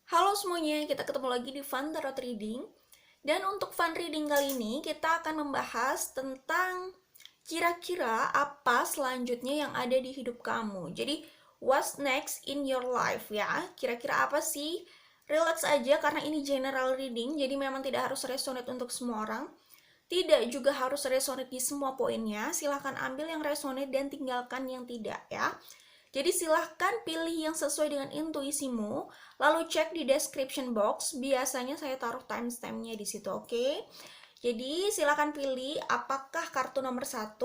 Halo semuanya, kita ketemu lagi di Fun Tarot Reading. Dan untuk Fun Reading kali ini, kita akan membahas tentang kira-kira apa selanjutnya yang ada di hidup kamu. Jadi, what's next in your life ya? Kira-kira apa sih? Relax aja karena ini general reading, jadi memang tidak harus resonate untuk semua orang. Tidak juga harus resonate di semua poinnya. Silahkan ambil yang resonate dan tinggalkan yang tidak ya. Jadi silahkan pilih yang sesuai dengan intuisimu, lalu cek di description box. Biasanya saya taruh timestampnya di situ, oke? Jadi silahkan pilih apakah kartu nomor 1,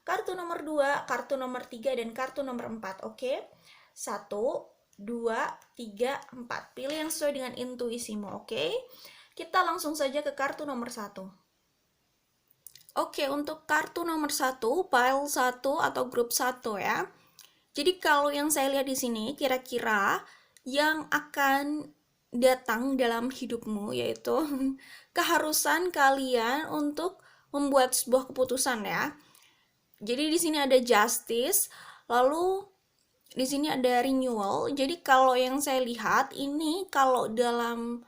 kartu nomor 2, kartu nomor 3, dan kartu nomor 4, oke? 1, 2, 3, 4. Pilih yang sesuai dengan intuisimu, oke? Kita langsung saja ke kartu nomor 1. Oke, untuk kartu nomor 1, pile 1 atau grup 1 ya. Jadi kalau yang saya lihat di sini, kira-kira yang akan datang dalam hidupmu yaitu keharusan kalian untuk membuat sebuah keputusan ya. Jadi di sini ada justice, lalu di sini ada renewal. Jadi kalau yang saya lihat ini kalau dalam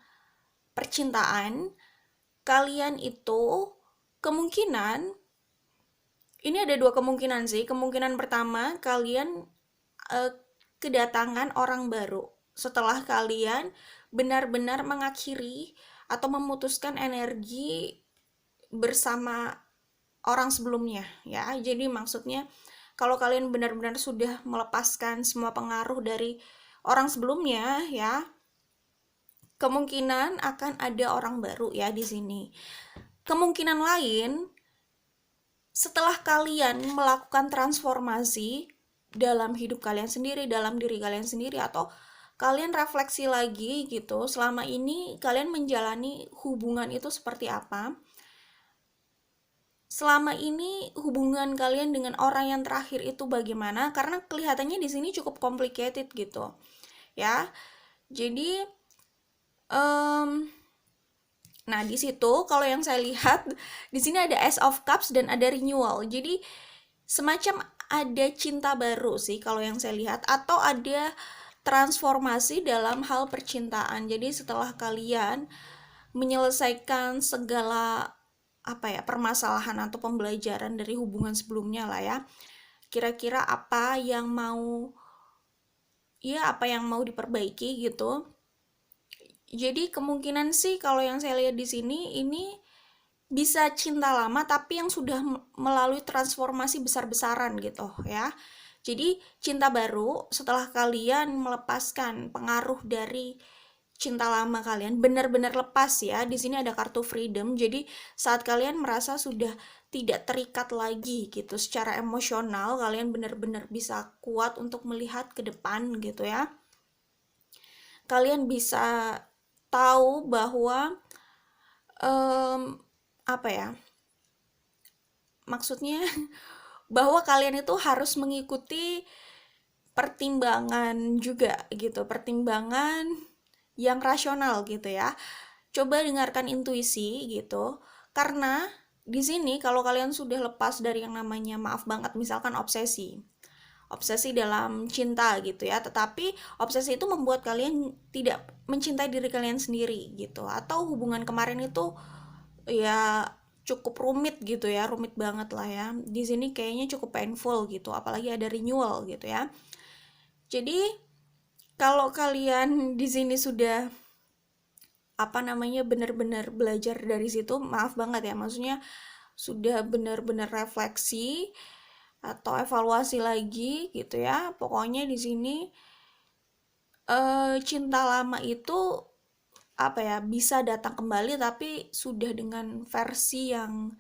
percintaan kalian itu kemungkinan ini ada dua kemungkinan sih. Kemungkinan pertama kalian eh, kedatangan orang baru setelah kalian benar-benar mengakhiri atau memutuskan energi bersama orang sebelumnya ya. Jadi maksudnya kalau kalian benar-benar sudah melepaskan semua pengaruh dari orang sebelumnya ya, kemungkinan akan ada orang baru ya di sini. Kemungkinan lain setelah kalian melakukan transformasi dalam hidup kalian sendiri, dalam diri kalian sendiri, atau kalian refleksi lagi gitu, selama ini kalian menjalani hubungan itu seperti apa? Selama ini hubungan kalian dengan orang yang terakhir itu bagaimana? Karena kelihatannya di sini cukup complicated gitu, ya. Jadi, um, nah di situ kalau yang saya lihat di sini ada Ace of Cups dan ada renewal. Jadi semacam ada cinta baru sih kalau yang saya lihat, atau ada transformasi dalam hal percintaan. Jadi setelah kalian menyelesaikan segala apa ya permasalahan atau pembelajaran dari hubungan sebelumnya lah ya, kira-kira apa yang mau diperbaiki gitu. Jadi kemungkinan sih kalau yang saya lihat di sini ini bisa cinta lama tapi yang sudah melalui transformasi besar-besaran gitu ya. Jadi cinta baru setelah kalian melepaskan pengaruh dari cinta lama kalian, benar-benar lepas ya. Di sini ada kartu freedom. Jadi saat kalian merasa sudah tidak terikat lagi gitu secara emosional, kalian benar-benar bisa kuat untuk melihat ke depan gitu ya. Kalian bisa tahu bahwa apa ya? Maksudnya bahwa kalian itu harus mengikuti pertimbangan juga gitu, pertimbangan yang rasional gitu ya. Coba dengarkan intuisi gitu. Karena di sini kalau kalian sudah lepas dari yang namanya maaf banget misalkan obsesi. Obsesi dalam cinta gitu ya, tetapi obsesi itu membuat kalian tidak mencintai diri kalian sendiri gitu. Atau hubungan kemarin itu ya cukup rumit gitu ya, rumit banget lah ya. Di sini kayaknya cukup painful gitu, apalagi ada renewal gitu ya. Jadi kalau kalian di sini sudah apa namanya benar-benar belajar dari situ, maaf banget ya, maksudnya sudah benar-benar refleksi atau evaluasi lagi gitu ya. Pokoknya di sini cinta lama itu apa ya bisa datang kembali tapi sudah dengan versi yang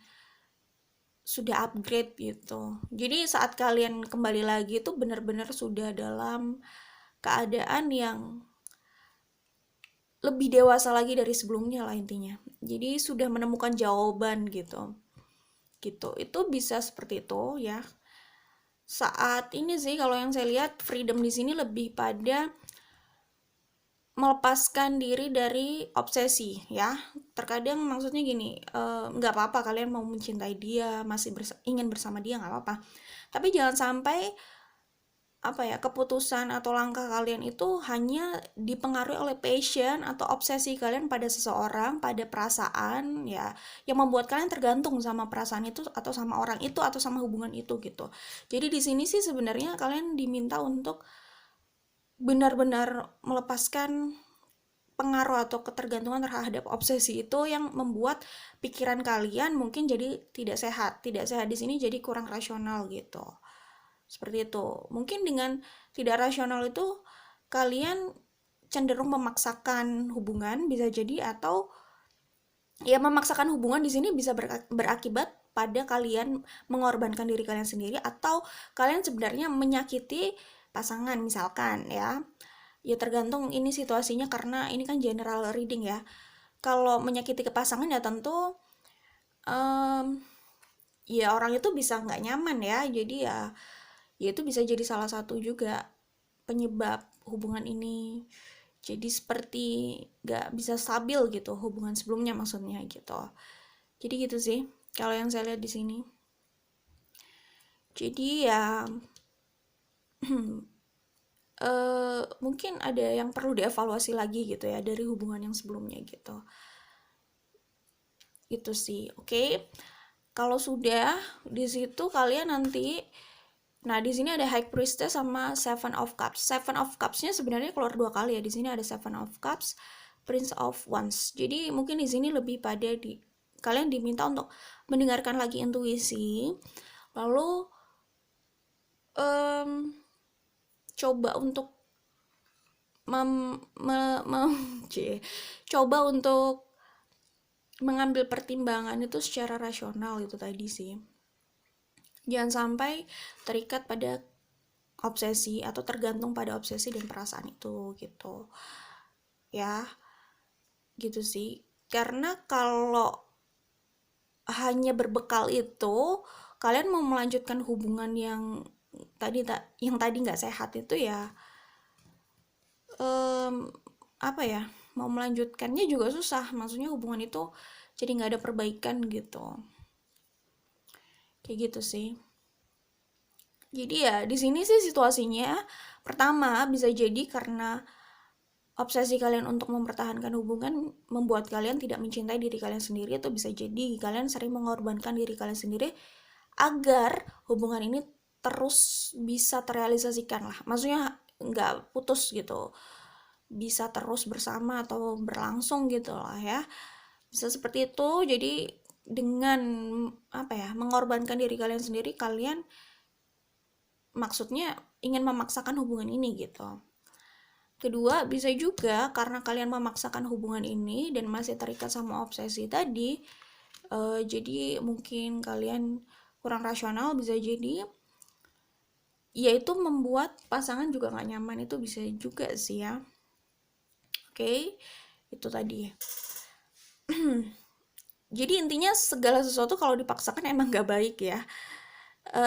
sudah upgrade gitu. Jadi saat kalian kembali lagi itu benar-benar sudah dalam keadaan yang lebih dewasa lagi dari sebelumnya lah intinya. Jadi sudah menemukan jawaban gitu. Gitu. Itu bisa seperti itu ya. Saat ini sih kalau yang saya lihat freedom di sini lebih pada melepaskan diri dari obsesi ya. Terkadang maksudnya gini, nggak apa-apa kalian mau mencintai dia, masih ingin bersama dia nggak apa-apa. Tapi jangan sampai keputusan atau langkah kalian itu hanya dipengaruhi oleh passion atau obsesi kalian pada seseorang, pada perasaan ya, yang membuat kalian tergantung sama perasaan itu atau sama orang itu atau sama hubungan itu gitu. Jadi di sini sih sebenarnya kalian diminta untuk benar-benar melepaskan pengaruh atau ketergantungan terhadap obsesi itu yang membuat pikiran kalian mungkin jadi tidak sehat. Tidak sehat di sini jadi kurang rasional gitu. Seperti itu. Mungkin dengan tidak rasional itu kalian cenderung memaksakan hubungan bisa jadi, atau ya memaksakan hubungan di sini bisa berakibat pada kalian mengorbankan diri kalian sendiri, atau kalian sebenarnya menyakiti pasangan misalkan ya. Ya tergantung ini situasinya karena ini kan general reading ya. Kalau menyakiti ke pasangan ya tentu ya orang itu bisa nggak nyaman ya. Jadi ya itu bisa jadi salah satu juga penyebab hubungan ini jadi seperti gak bisa stabil gitu, hubungan sebelumnya maksudnya gitu. Jadi gitu sih kalau yang saya lihat di sini. Jadi ya mungkin ada yang perlu dievaluasi lagi gitu ya dari hubungan yang sebelumnya gitu. Itu sih. Oke. Kalau sudah di situ kalian nanti, nah, di sini ada High Priestess sama Seven of Cups. Seven of Cups-nya sebenarnya keluar 2 kali ya. Di sini ada Seven of Cups, Prince of Wands. Jadi mungkin di sini lebih pada kalian diminta untuk mendengarkan lagi intuisi, lalu coba untuk coba untuk mengambil pertimbangan itu secara rasional itu tadi sih. Jangan sampai terikat pada obsesi atau tergantung pada obsesi dan perasaan itu gitu ya, gitu sih. Karena kalau hanya berbekal itu kalian mau melanjutkan hubungan yang tadi nggak sehat itu ya, mau melanjutkannya juga susah. Maksudnya hubungan itu jadi nggak ada perbaikan gitu, kayak gitu sih. Jadi ya di sini sih situasinya pertama bisa jadi karena obsesi kalian untuk mempertahankan hubungan membuat kalian tidak mencintai diri kalian sendiri, atau bisa jadi kalian sering mengorbankan diri kalian sendiri agar hubungan ini terus bisa terrealisasikan lah. Maksudnya nggak putus gitu, bisa terus bersama atau berlangsung gitu lah ya. Bisa seperti itu. Jadi dengan mengorbankan diri kalian sendiri, kalian maksudnya ingin memaksakan hubungan ini gitu. Kedua, bisa juga karena kalian memaksakan hubungan ini dan masih terikat sama obsesi tadi, jadi mungkin kalian kurang rasional, bisa jadi yaitu membuat pasangan juga gak nyaman. Itu bisa juga sih ya. Oke, itu tadi. Jadi intinya segala sesuatu kalau dipaksakan emang gak baik ya.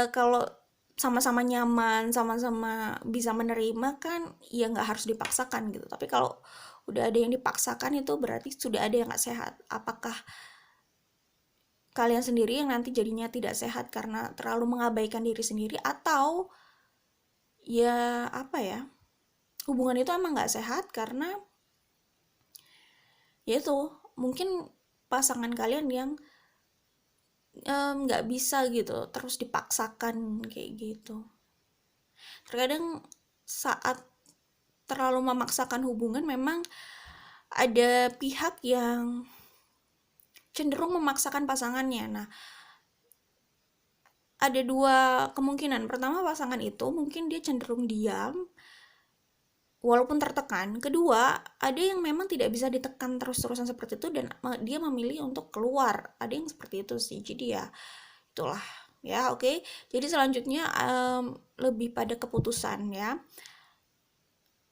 Kalau sama-sama nyaman, sama-sama bisa menerima kan ya nggak harus dipaksakan gitu. Tapi kalau udah ada yang dipaksakan itu berarti sudah ada yang nggak sehat. Apakah kalian sendiri yang nanti jadinya tidak sehat karena terlalu mengabaikan diri sendiri, atau ya hubungan itu emang nggak sehat karena ya itu mungkin pasangan kalian yang nggak bisa gitu terus dipaksakan kayak gitu. Terkadang saat terlalu memaksakan hubungan memang ada pihak yang cenderung memaksakan pasangannya. Nah, ada 2 kemungkinan. Pertama, pasangan itu mungkin dia cenderung diam walaupun tertekan. Kedua, ada yang memang tidak bisa ditekan terus-terusan seperti itu dan dia memilih untuk keluar. Ada yang seperti itu sih. Jadi ya itulah ya. Oke. Jadi selanjutnya lebih pada keputusan ya.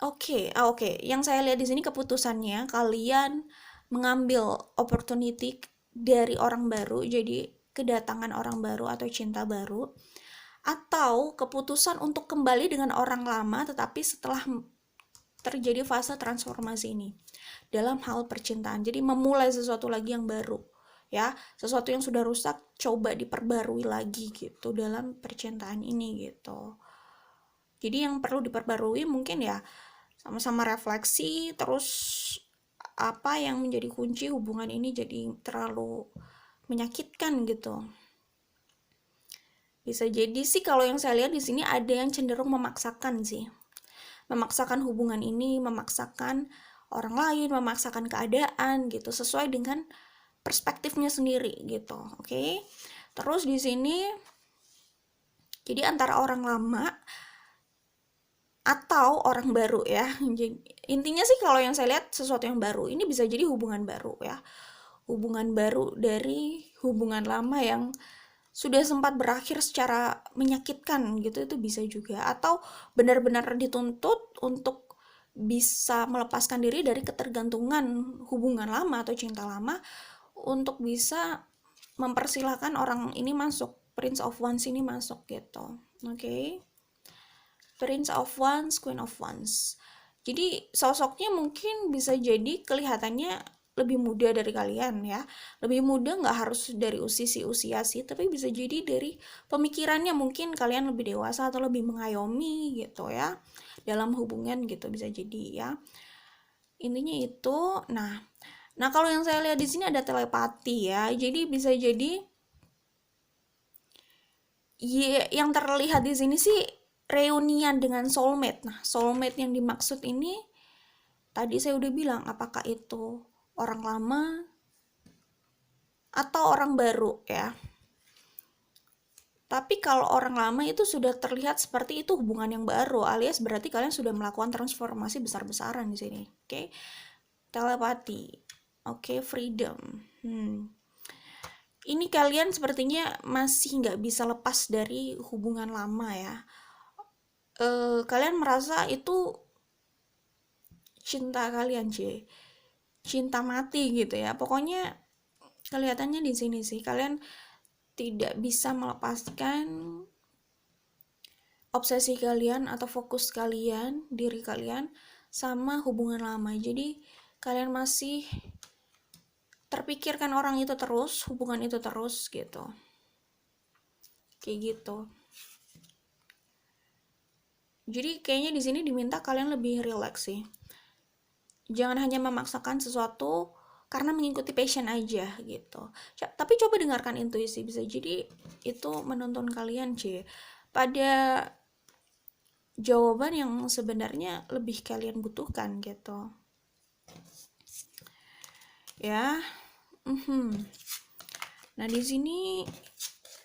Oke. Yang saya lihat di sini keputusannya kalian mengambil opportunity dari orang baru, jadi kedatangan orang baru atau cinta baru, atau keputusan untuk kembali dengan orang lama tetapi setelah terjadi fase transformasi ini dalam hal percintaan. Jadi memulai sesuatu lagi yang baru ya, sesuatu yang sudah rusak coba diperbarui lagi gitu dalam percintaan ini gitu. Jadi yang perlu diperbarui mungkin ya sama-sama refleksi, terus apa yang menjadi kunci hubungan ini jadi terlalu menyakitkan gitu. Bisa jadi sih kalau yang saya lihat di sini ada yang cenderung memaksakan sih. Memaksakan hubungan ini, memaksakan orang lain, memaksakan keadaan gitu sesuai dengan perspektifnya sendiri gitu. Oke. Terus di sini jadi antara orang lama atau orang baru ya. Jadi, intinya sih kalau yang saya lihat sesuatu yang baru. Ini bisa jadi hubungan baru ya. Hubungan baru dari hubungan lama yang sudah sempat berakhir secara menyakitkan gitu, itu bisa juga. Atau benar-benar dituntut untuk bisa melepaskan diri dari ketergantungan hubungan lama atau cinta lama untuk bisa mempersilahkan orang ini masuk, Prince of Wands ini masuk gitu. Oke. Prince of Wands, Queen of Wands. Jadi sosoknya mungkin bisa jadi kelihatannya lebih muda dari kalian ya. Lebih muda nggak harus dari usia sih, tapi bisa jadi dari pemikirannya mungkin kalian lebih dewasa atau lebih mengayomi gitu ya. Dalam hubungan gitu bisa jadi ya. Intinya itu. Nah kalau yang saya lihat di sini ada telepati ya. Jadi bisa jadi yang terlihat di sini sih reunian dengan soulmate. Nah, soulmate yang dimaksud ini tadi saya udah bilang apakah itu orang lama atau orang baru ya. Tapi kalau orang lama itu sudah terlihat seperti itu hubungan yang baru, alias berarti kalian sudah melakukan transformasi besar-besaran di sini. Oke. Telepati. Oke, freedom. Ini kalian sepertinya masih nggak bisa lepas dari hubungan lama ya. Kalian merasa itu cinta kalian cinta mati gitu ya. Pokoknya kelihatannya di sini sih kalian tidak bisa melepaskan obsesi kalian atau fokus kalian, diri kalian sama hubungan lama. Jadi kalian masih terpikirkan orang itu terus, hubungan itu terus gitu. Kayak gitu. Jadi kayaknya di sini diminta kalian lebih relax sih. Jangan hanya memaksakan sesuatu karena mengikuti passion aja gitu. Tapi coba dengarkan intuisi, bisa jadi itu menuntun kalian pada jawaban yang sebenarnya lebih kalian butuhkan gitu. Ya. Nah, di sini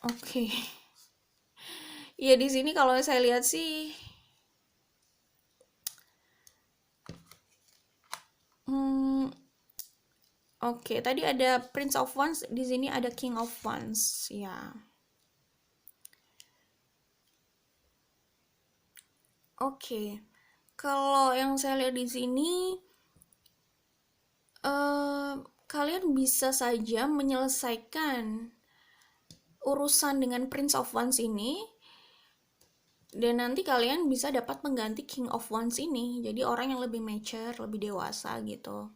oke. Ya di sini kalau saya lihat sih Oke, tadi ada Prince of Wands, di sini ada King of Wands, ya. Oke, kalau yang saya lihat di sini, kalian bisa saja menyelesaikan urusan dengan Prince of Wands ini, dan nanti kalian bisa dapat mengganti King of Wands ini, jadi orang yang lebih mature, lebih dewasa gitu.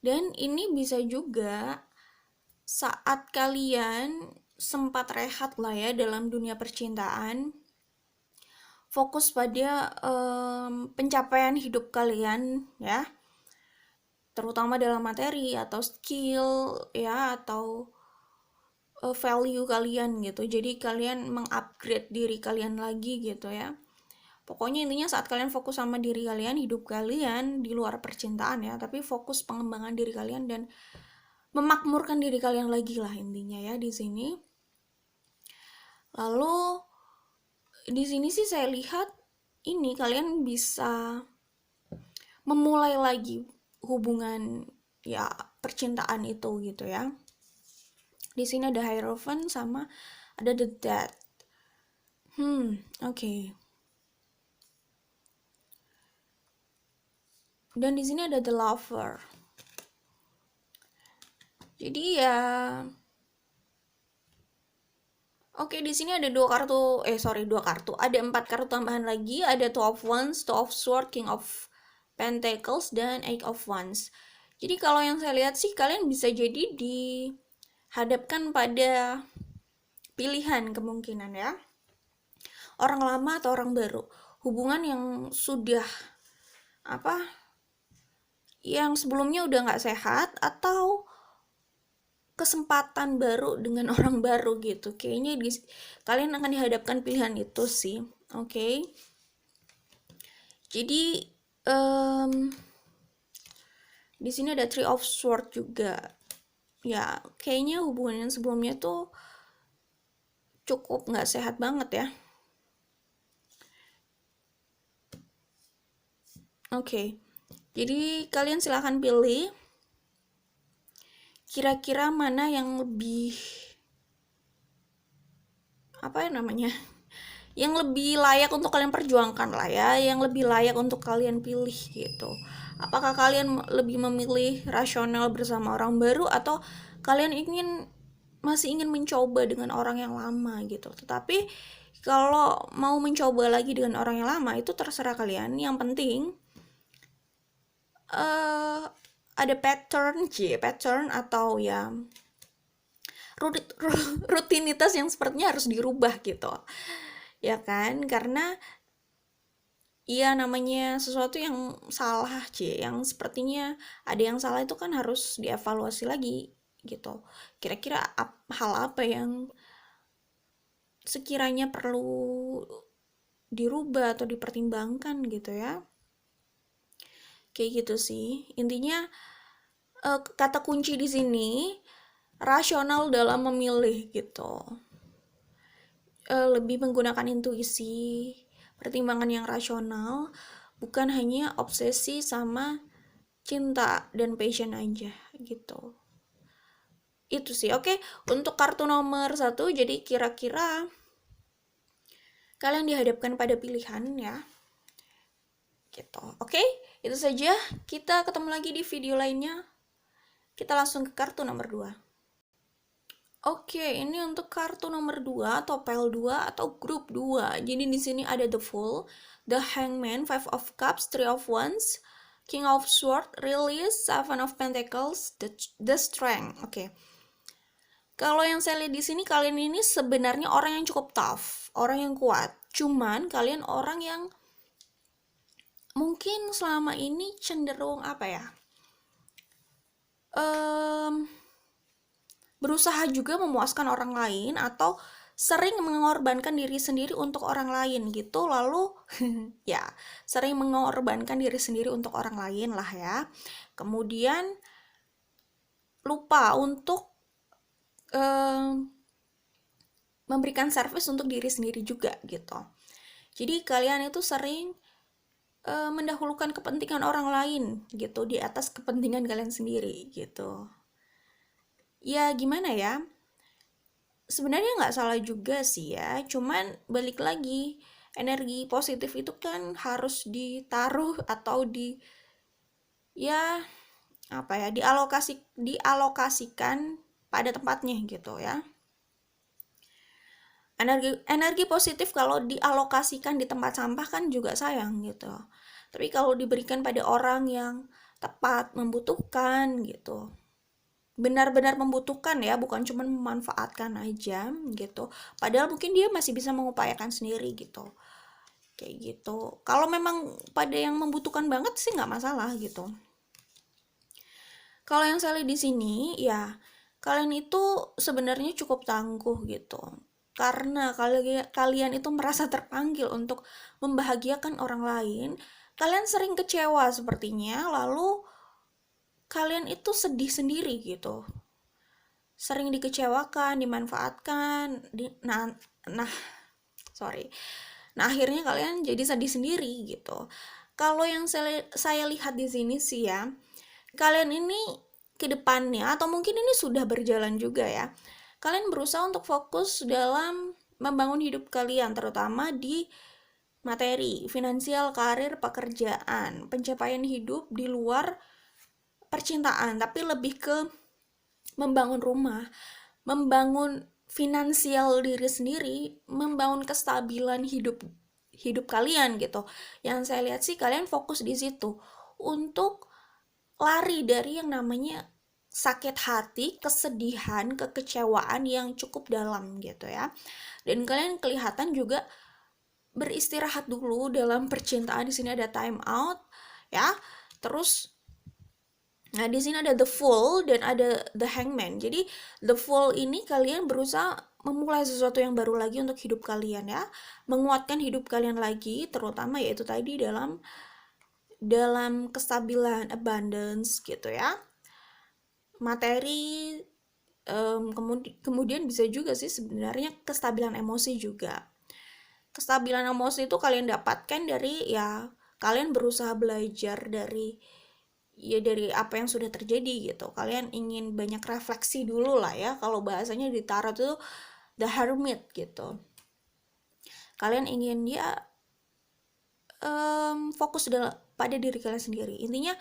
Dan ini bisa juga saat kalian sempat rehat lah ya dalam dunia percintaan, fokus pada pencapaian hidup kalian ya, terutama dalam materi atau skill ya, atau value kalian gitu. Jadi kalian mengupgrade diri kalian lagi gitu ya. Pokoknya intinya saat kalian fokus sama diri kalian, hidup kalian di luar percintaan ya, tapi fokus pengembangan diri kalian dan memakmurkan diri kalian lagi lah intinya ya di sini. Lalu di sini sih saya lihat ini kalian bisa memulai lagi hubungan ya percintaan itu gitu ya. Di sini ada Hierophant sama ada The Death. Oke. Dan di sini ada The Lover. Jadi ya Oke, di sini ada dua kartu, ada 4 kartu tambahan lagi, ada Two of Wands, Two of Swords, King of Pentacles, dan Eight of Wands. Jadi kalau yang saya lihat sih kalian bisa jadi dihadapkan pada pilihan kemungkinan ya. orang lama atau orang baru, hubungan yang sudah yang sebelumnya udah nggak sehat, atau kesempatan baru dengan orang baru gitu. Kayaknya kalian akan dihadapkan pilihan itu sih. Oke. Jadi di sini ada Three of Swords juga. Ya, kayaknya hubungan yang sebelumnya tuh cukup nggak sehat banget ya. Oke. Jadi kalian silahkan pilih kira-kira mana yang lebih yang lebih layak untuk kalian perjuangkan lah ya, yang lebih layak untuk kalian pilih gitu. Apakah kalian lebih memilih rasional bersama orang baru, atau kalian masih ingin mencoba dengan orang yang lama gitu. Tetapi kalau mau mencoba lagi dengan orang yang lama itu terserah kalian. Yang penting ada pattern atau ya rutinitas yang sepertinya harus dirubah gitu. Ya kan? Karena iya, namanya sesuatu yang salah, yang sepertinya ada yang salah itu kan harus dievaluasi lagi gitu. Kira-kira hal apa yang sekiranya perlu dirubah atau dipertimbangkan gitu ya. Kayak gitu sih. Intinya kata kunci di sini rasional dalam memilih gitu. Lebih menggunakan intuisi, pertimbangan yang rasional, bukan hanya obsesi sama cinta dan passion aja gitu. Itu sih. Oke, untuk kartu nomor 1, jadi kira-kira kalian dihadapkan pada pilihan ya gitu. Oke, itu saja. Kita ketemu lagi di video lainnya. Kita langsung ke kartu nomor 2. Oke, ini untuk kartu nomor 2 atau pile 2 atau grup 2. Jadi di sini ada The Fool, The Hangman, Five of Cups, Three of Wands, King of Swords, Release, Seven of Pentacles, The Strength. Oke. Kalau yang saya lihat di sini, kalian ini sebenarnya orang yang cukup tough, orang yang kuat. Cuman kalian orang yang mungkin selama ini cenderung berusaha juga memuaskan orang lain, atau sering mengorbankan diri sendiri untuk orang lain gitu. Lalu ya, sering mengorbankan diri sendiri untuk orang lain lah ya. Kemudian lupa untuk memberikan service untuk diri sendiri juga gitu. Jadi kalian itu sering mendahulukan kepentingan orang lain gitu di atas kepentingan kalian sendiri gitu. Ya gimana ya, sebenarnya nggak salah juga sih ya, cuman balik lagi, energi positif itu kan harus ditaruh atau dialokasikan pada tempatnya gitu ya. Energi positif kalau dialokasikan di tempat sampah kan juga sayang gitu. Tapi kalau diberikan pada orang yang tepat, membutuhkan gitu, benar-benar membutuhkan ya, bukan cuma memanfaatkan aja gitu, padahal mungkin dia masih bisa mengupayakan sendiri gitu, kayak gitu. Kalau memang pada yang membutuhkan banget sih nggak masalah gitu. Kalau yang saya lihat di sini ya, kalian itu sebenarnya cukup tangguh gitu, karena kalian itu merasa terpanggil untuk membahagiakan orang lain. Kalian sering kecewa sepertinya, lalu kalian itu sedih sendiri gitu, sering dikecewakan, dimanfaatkan, nah akhirnya kalian jadi sedih sendiri gitu. Kalau yang saya lihat di sini sih ya, kalian ini ke depannya, atau mungkin ini sudah berjalan juga ya, kalian berusaha untuk fokus dalam membangun hidup kalian, terutama di materi, finansial, karir, pekerjaan, pencapaian hidup di luar percintaan, tapi lebih ke membangun rumah, membangun finansial diri sendiri, membangun kestabilan hidup kalian gitu. Yang saya lihat sih kalian fokus di situ untuk lari dari yang namanya sakit hati, kesedihan, kekecewaan yang cukup dalam gitu ya. Dan kalian kelihatan juga beristirahat dulu dalam percintaan. Di sini ada time out ya. Terus nah di sini ada the fool dan ada the hangman. Jadi the fool ini kalian berusaha memulai sesuatu yang baru lagi untuk hidup kalian ya, menguatkan hidup kalian lagi, terutama yaitu tadi dalam kestabilan abundance gitu ya, materi, kemudian bisa juga sih sebenarnya kestabilan emosi juga. Kestabilan emosi itu kalian dapatkan dari ya kalian berusaha belajar dari apa yang sudah terjadi gitu. Kalian ingin banyak refleksi dulu lah ya, kalau bahasanya di tarot itu the hermit gitu. Kalian ingin fokus pada diri kalian sendiri. Intinya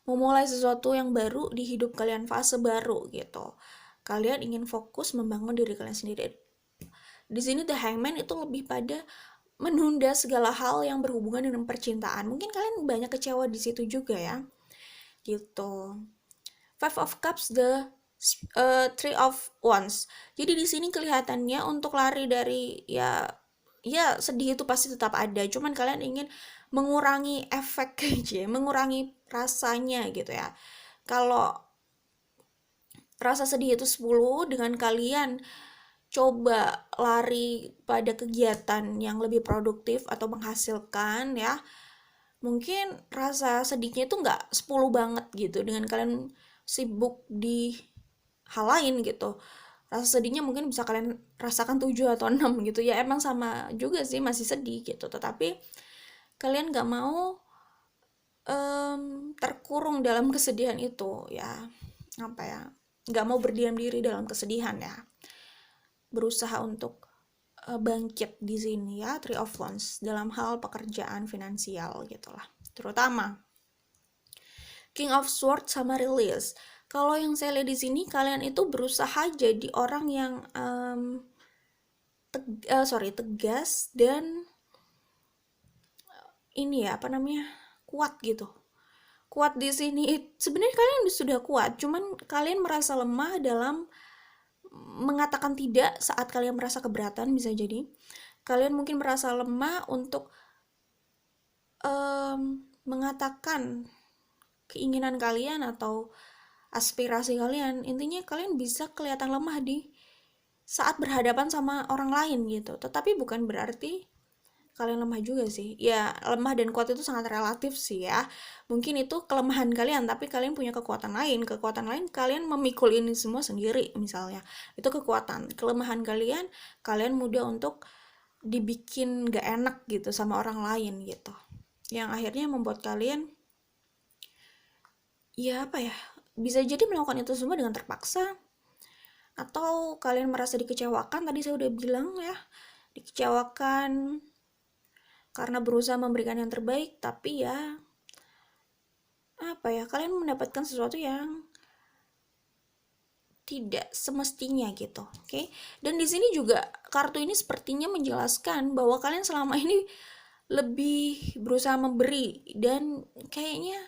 memulai sesuatu yang baru di hidup kalian, fase baru gitu. Kalian ingin fokus membangun diri kalian sendiri. Di sini the hangman itu lebih pada menunda segala hal yang berhubungan dengan percintaan. Mungkin kalian banyak kecewa di situ juga ya. Gitu. Five of Cups, the Three of Wands. Jadi di sini kelihatannya untuk lari dari ya sedih itu pasti tetap ada. Cuman kalian ingin mengurangi efek aja, mengurangi rasanya gitu ya. Kalau rasa sedih itu 10, dengan kalian coba lari pada kegiatan yang lebih produktif atau menghasilkan ya, mungkin rasa sedihnya itu nggak 10 banget gitu dengan kalian sibuk di hal lain gitu. Rasa sedihnya mungkin bisa kalian rasakan 7 atau 6 gitu ya, emang sama juga sih, masih sedih gitu, tetapi kalian nggak mau terkurung dalam kesedihan itu ya, apa ya, nggak mau berdiam diri dalam kesedihan ya, berusaha untuk bangkit di sini ya. Three of Wands dalam hal pekerjaan, finansial gitulah, terutama. King of Swords sama Release. Kalau yang saya lihat di sini, kalian itu berusaha jadi orang yang tegas dan ini ya, apa namanya, kuat gitu. Kuat di sini sebenarnya kalian sudah kuat, cuman kalian merasa lemah dalam mengatakan tidak saat kalian merasa keberatan. Bisa jadi kalian mungkin merasa lemah untuk mengatakan keinginan kalian atau aspirasi kalian. Intinya kalian bisa kelihatan lemah di saat berhadapan sama orang lain gitu. Tetapi bukan berarti kalian lemah juga sih. Ya, lemah dan kuat itu sangat relatif sih ya. Mungkin itu kelemahan kalian, tapi kalian punya kekuatan lain. Kekuatan lain kalian memikul ini semua sendiri misalnya. Itu kekuatan. Kelemahan kalian, kalian mudah untuk dibikin gak enak gitu sama orang lain gitu. Yang akhirnya membuat kalian ya apa ya, bisa jadi melakukan itu semua dengan terpaksa, atau kalian merasa dikecewakan. Tadi saya udah bilang ya, dikecewakan karena berusaha memberikan yang terbaik, tapi ya apa ya, kalian mendapatkan sesuatu yang tidak semestinya gitu. Oke. Dan di sini juga kartu ini sepertinya menjelaskan bahwa kalian selama ini lebih berusaha memberi dan kayaknya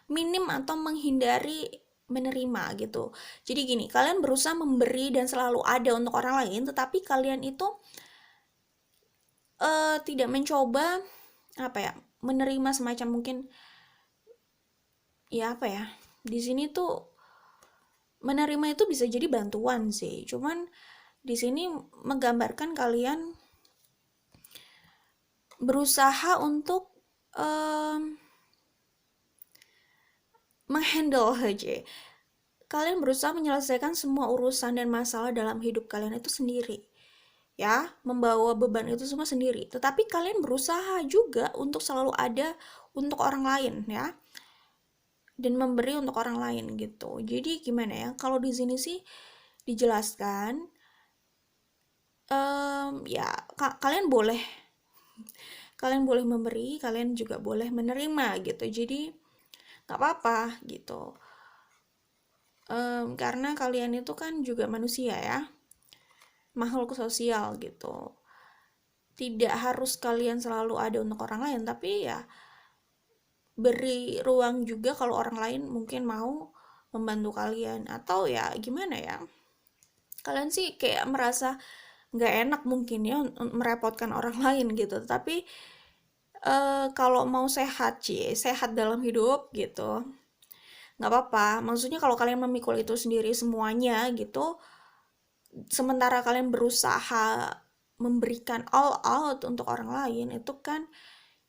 minim atau menghindari menerima gitu. Jadi gini, kalian berusaha memberi dan selalu ada untuk orang lain, tetapi kalian itu tidak mencoba apa ya, menerima semacam mungkin ya apa ya, di sini tuh menerima itu bisa jadi bantuan sih, cuman di sini menggambarkan kalian berusaha untuk menghandle aja. Kalian berusaha menyelesaikan semua urusan dan masalah dalam hidup kalian itu sendiri. Ya, membawa beban itu semua sendiri. Tetapi kalian berusaha juga untuk selalu ada untuk orang lain ya. Dan memberi untuk orang lain gitu. Jadi gimana ya? Kalau di sini sih dijelaskan ya kalian boleh memberi, kalian juga boleh menerima gitu. Jadi nggak apa-apa gitu. Karena kalian itu kan juga manusia ya, makhluk sosial gitu. Tidak harus kalian selalu ada untuk orang lain, tapi ya beri ruang juga kalau orang lain mungkin mau membantu kalian, atau ya gimana ya, kalian sih kayak merasa nggak enak mungkin ya merepotkan orang lain gitu. Tapi kalau mau sehat sehat dalam hidup gitu, nggak apa-apa. Maksudnya kalau kalian memikul itu sendiri semuanya gitu, sementara kalian berusaha memberikan all out untuk orang lain, itu kan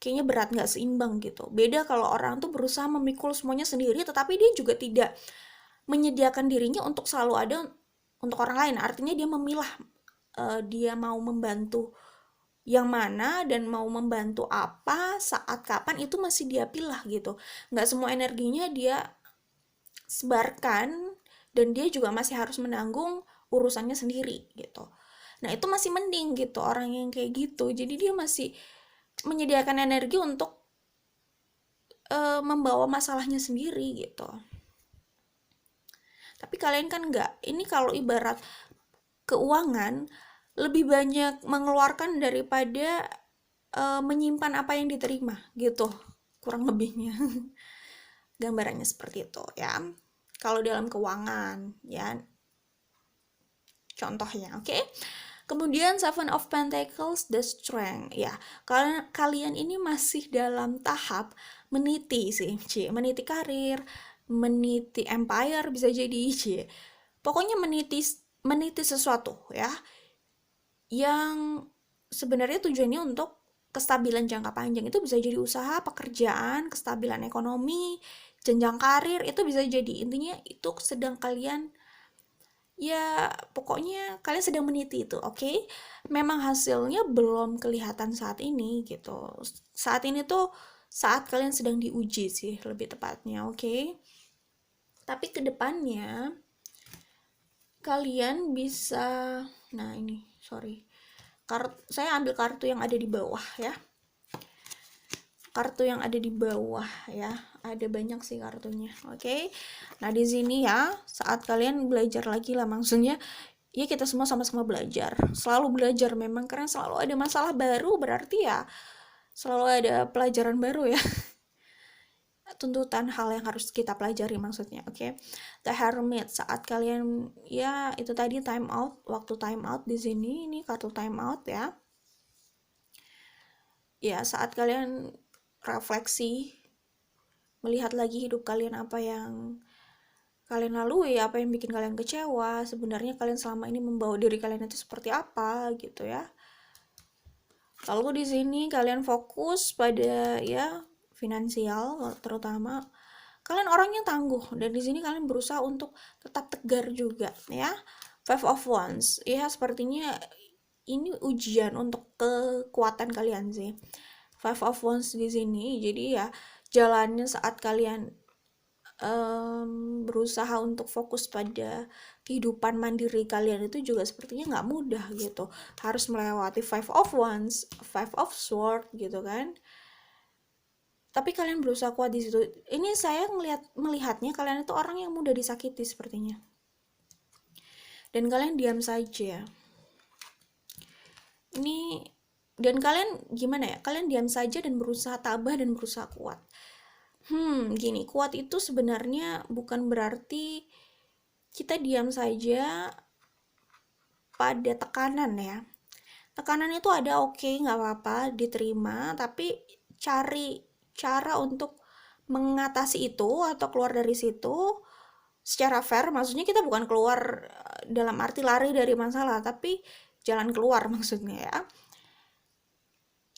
kayaknya berat, nggak seimbang gitu. Beda kalau orang tuh berusaha memikul semuanya sendiri, tetapi dia juga tidak menyediakan dirinya untuk selalu ada untuk orang lain. Artinya dia memilah, dia mau membantu yang mana dan mau membantu apa, saat kapan, itu masih dia pilih gitu. Nggak semua energinya dia sebarkan, dan dia juga masih harus menanggung urusannya sendiri gitu. Nah itu masih mending gitu orang yang kayak gitu. Jadi dia masih menyediakan energi untuk membawa masalahnya sendiri gitu. Tapi kalian kan nggak. Ini kalau ibarat keuangan, lebih banyak mengeluarkan daripada menyimpan apa yang diterima gitu, kurang lebihnya. Gambarannya seperti itu ya. Kalau dalam keuangan ya, contohnya, oke? Kemudian Seven of Pentacles, the Strength. Ya, kalian ini masih dalam tahap meniti sih, meniti karir, meniti empire bisa jadi, pokoknya meniti sesuatu ya, yang sebenarnya tujuannya untuk kestabilan jangka panjang. Itu bisa jadi usaha, pekerjaan, kestabilan ekonomi, jenjang karir, itu bisa jadi. Intinya itu sedang kalian, ya pokoknya kalian sedang meniti itu, oke? Memang hasilnya belum kelihatan saat ini gitu. Saat ini tuh saat kalian sedang diuji sih lebih tepatnya, oke? Tapi kedepannya kalian bisa, nah ini sorry, saya ambil kartu yang ada di bawah ya. Kartu yang ada di bawah ya, ada banyak sih kartunya, oke? Nah di sini ya, saat kalian belajar lagi lah, maksudnya ya kita semua sama-sama belajar, selalu belajar memang, karena selalu ada masalah baru, berarti ya selalu ada pelajaran baru ya. Tuntutan hal yang harus kita pelajari maksudnya, oke? The Hermit, saat kalian ya itu tadi time out, waktu time out di sini, ini kartu time out ya. Ya saat kalian refleksi, melihat lagi hidup kalian, apa yang kalian lalui, apa yang bikin kalian kecewa, sebenarnya kalian selama ini membawa diri kalian itu seperti apa gitu ya. Lalu di sini kalian fokus pada ya finansial terutama. Kalian orang yang tangguh, dan di sini kalian berusaha untuk tetap tegar juga ya. Five of Wands ya, sepertinya ini ujian untuk kekuatan kalian sih. Five of Wands di sini, jadi ya jalannya saat kalian berusaha untuk fokus pada kehidupan mandiri kalian itu juga sepertinya nggak mudah gitu. Harus melewati Five of Wands, Five of Swords gitu kan. Tapi kalian berusaha kuat di situ. Ini saya melihatnya kalian itu orang yang mudah disakiti sepertinya. Dan kalian diam saja. Ini, dan kalian gimana ya? Kalian diam saja dan berusaha tabah dan berusaha kuat. Gini, kuat itu sebenarnya bukan berarti kita diam saja pada tekanan ya. Tekanan itu ada, oke, nggak apa-apa, diterima, tapi cari cara untuk mengatasi itu atau keluar dari situ secara fair. Maksudnya kita bukan keluar dalam arti lari dari masalah, tapi jalan keluar maksudnya ya.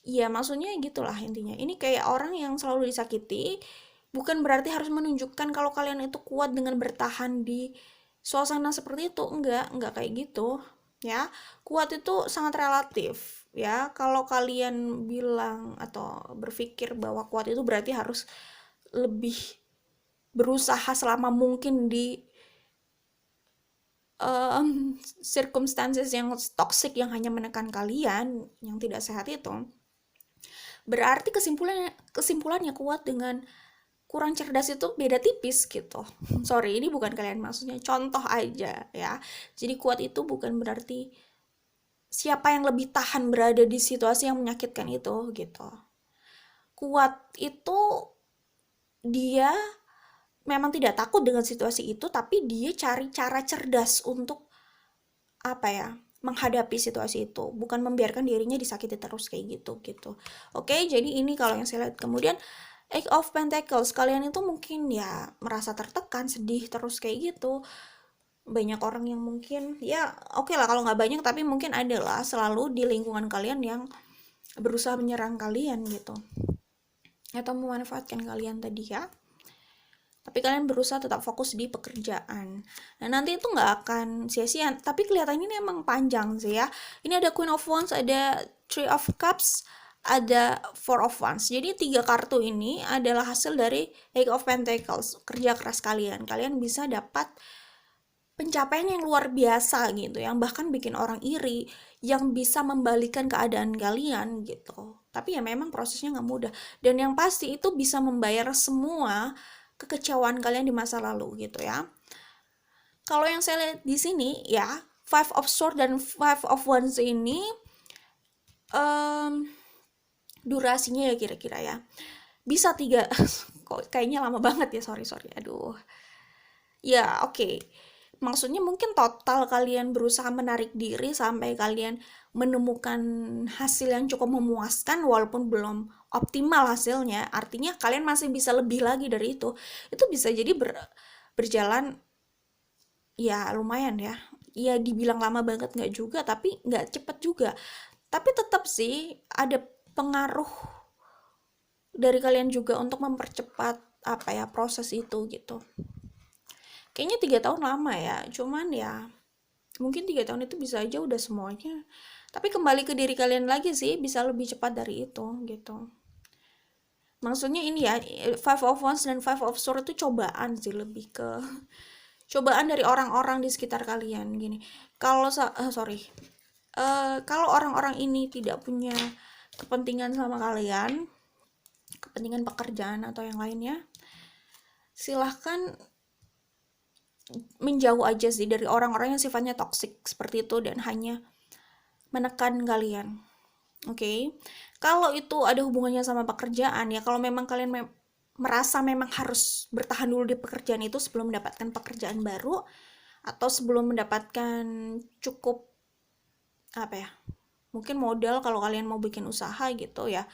Ya maksudnya gitulah intinya. Ini kayak orang yang selalu disakiti, bukan berarti harus menunjukkan kalau kalian itu kuat dengan bertahan di suasana seperti itu. Enggak kayak gitu ya. Kuat itu sangat relatif ya. Kalau kalian bilang atau berpikir bahwa kuat itu berarti harus lebih berusaha selama mungkin di circumstances yang toxic, yang hanya menekan kalian, yang tidak sehat itu, berarti kesimpulannya kuat dengan kurang cerdas itu beda tipis gitu. Sorry, ini bukan kalian, maksudnya contoh aja ya. Jadi kuat itu bukan berarti siapa yang lebih tahan berada di situasi yang menyakitkan itu gitu. Kuat itu dia memang tidak takut dengan situasi itu, tapi dia cari cara cerdas untuk apa ya, menghadapi situasi itu, bukan membiarkan dirinya disakiti terus kayak gitu. Oke, jadi ini kalau yang saya lihat. Kemudian Eight of Pentacles, kalian itu mungkin ya merasa tertekan, sedih terus kayak gitu. Banyak orang yang mungkin ya oke lah kalau nggak banyak, tapi mungkin ada lah selalu di lingkungan kalian yang berusaha menyerang kalian gitu, atau memanfaatkan kalian tadi ya. Tapi kalian berusaha tetap fokus di pekerjaan. Nah, nanti itu nggak akan sia-sia. Tapi kelihatan ini emang panjang sih ya. Ini ada Queen of Wands, ada Three of Cups, ada Four of Wands. Jadi 3 kartu ini adalah hasil dari Eight of Pentacles. Kerja keras kalian. Kalian bisa dapat pencapaian yang luar biasa gitu, yang bahkan bikin orang iri, yang bisa membalikan keadaan kalian gitu. Tapi ya memang prosesnya nggak mudah. Dan yang pasti itu bisa membayar semua kekecewaan kalian di masa lalu gitu ya. Kalau yang saya lihat di sini ya, Five of Swords dan Five of Wands ini durasinya ya kira-kira ya bisa 3 kok kayaknya lama banget ya, sorry aduh ya oke. Maksudnya mungkin total kalian berusaha menarik diri sampai kalian menemukan hasil yang cukup memuaskan walaupun belum optimal hasilnya, artinya kalian masih bisa lebih lagi dari itu bisa jadi berjalan ya lumayan ya dibilang lama banget nggak juga, tapi nggak cepet juga, tapi tetap sih ada pengaruh dari kalian juga untuk mempercepat apa ya proses itu gitu. Kayaknya 3 tahun lama ya, cuman ya mungkin 3 tahun itu bisa aja udah semuanya, tapi kembali ke diri kalian lagi sih, bisa lebih cepat dari itu gitu. Maksudnya ini ya, Five of Wands dan Five of Swords itu cobaan sih, lebih ke cobaan dari orang-orang di sekitar kalian gini. Kalau kalau orang-orang ini tidak punya kepentingan sama kalian, kepentingan pekerjaan atau yang lainnya, silahkan menjauh aja sih dari orang-orang yang sifatnya toksik seperti itu dan hanya menekan kalian. Oke. Kalau itu ada hubungannya sama pekerjaan ya, kalau memang kalian merasa memang harus bertahan dulu di pekerjaan itu sebelum mendapatkan pekerjaan baru atau sebelum mendapatkan cukup apa ya, mungkin modal kalau kalian mau bikin usaha gitu ya,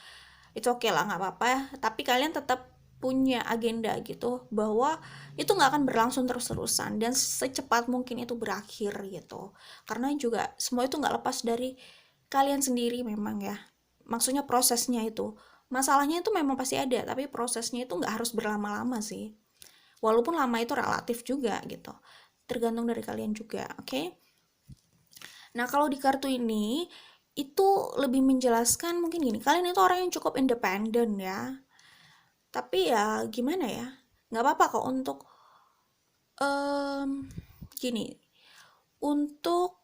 itu oke lah, nggak apa-apa, tapi kalian tetap punya agenda gitu bahwa itu nggak akan berlangsung terus-terusan dan secepat mungkin itu berakhir gitu, karena juga semua itu nggak lepas dari kalian sendiri memang ya. Maksudnya prosesnya itu, masalahnya itu memang pasti ada, tapi prosesnya itu nggak harus berlama-lama sih, walaupun lama itu relatif juga gitu, tergantung dari kalian juga. Oke. Nah, kalau di kartu ini itu lebih menjelaskan mungkin gini, kalian itu orang yang cukup independen ya, tapi ya gimana ya, nggak apa-apa kok untuk gini, untuk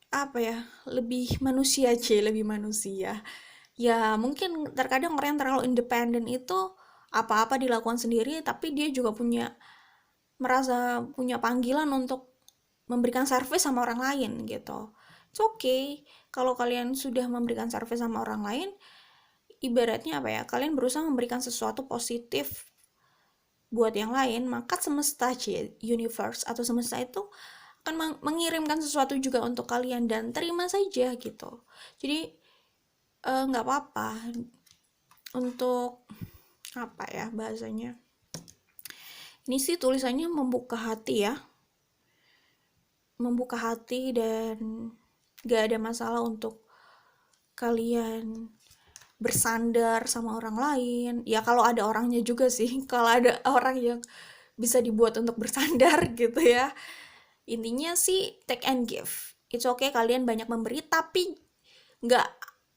apa ya, lebih manusia aja, lebih manusia ya. Mungkin terkadang orang yang terlalu independen itu apa-apa dilakukan sendiri, tapi dia juga merasa punya panggilan untuk memberikan servis sama orang lain gitu. It's okay kalau kalian sudah memberikan servis sama orang lain, ibaratnya apa ya, kalian berusaha memberikan sesuatu positif buat yang lain, maka semesta, universe atau semesta itu akan mengirimkan sesuatu juga untuk kalian, dan terima saja gitu. Jadi nggak apa-apa untuk apa ya bahasanya, ini sih tulisannya membuka hati ya, membuka hati, dan gak ada masalah untuk kalian bersandar sama orang lain ya, kalau ada orangnya juga sih, kalau ada orang yang bisa dibuat untuk bersandar gitu ya. Intinya sih take and give, it's okay kalian banyak memberi, tapi nggak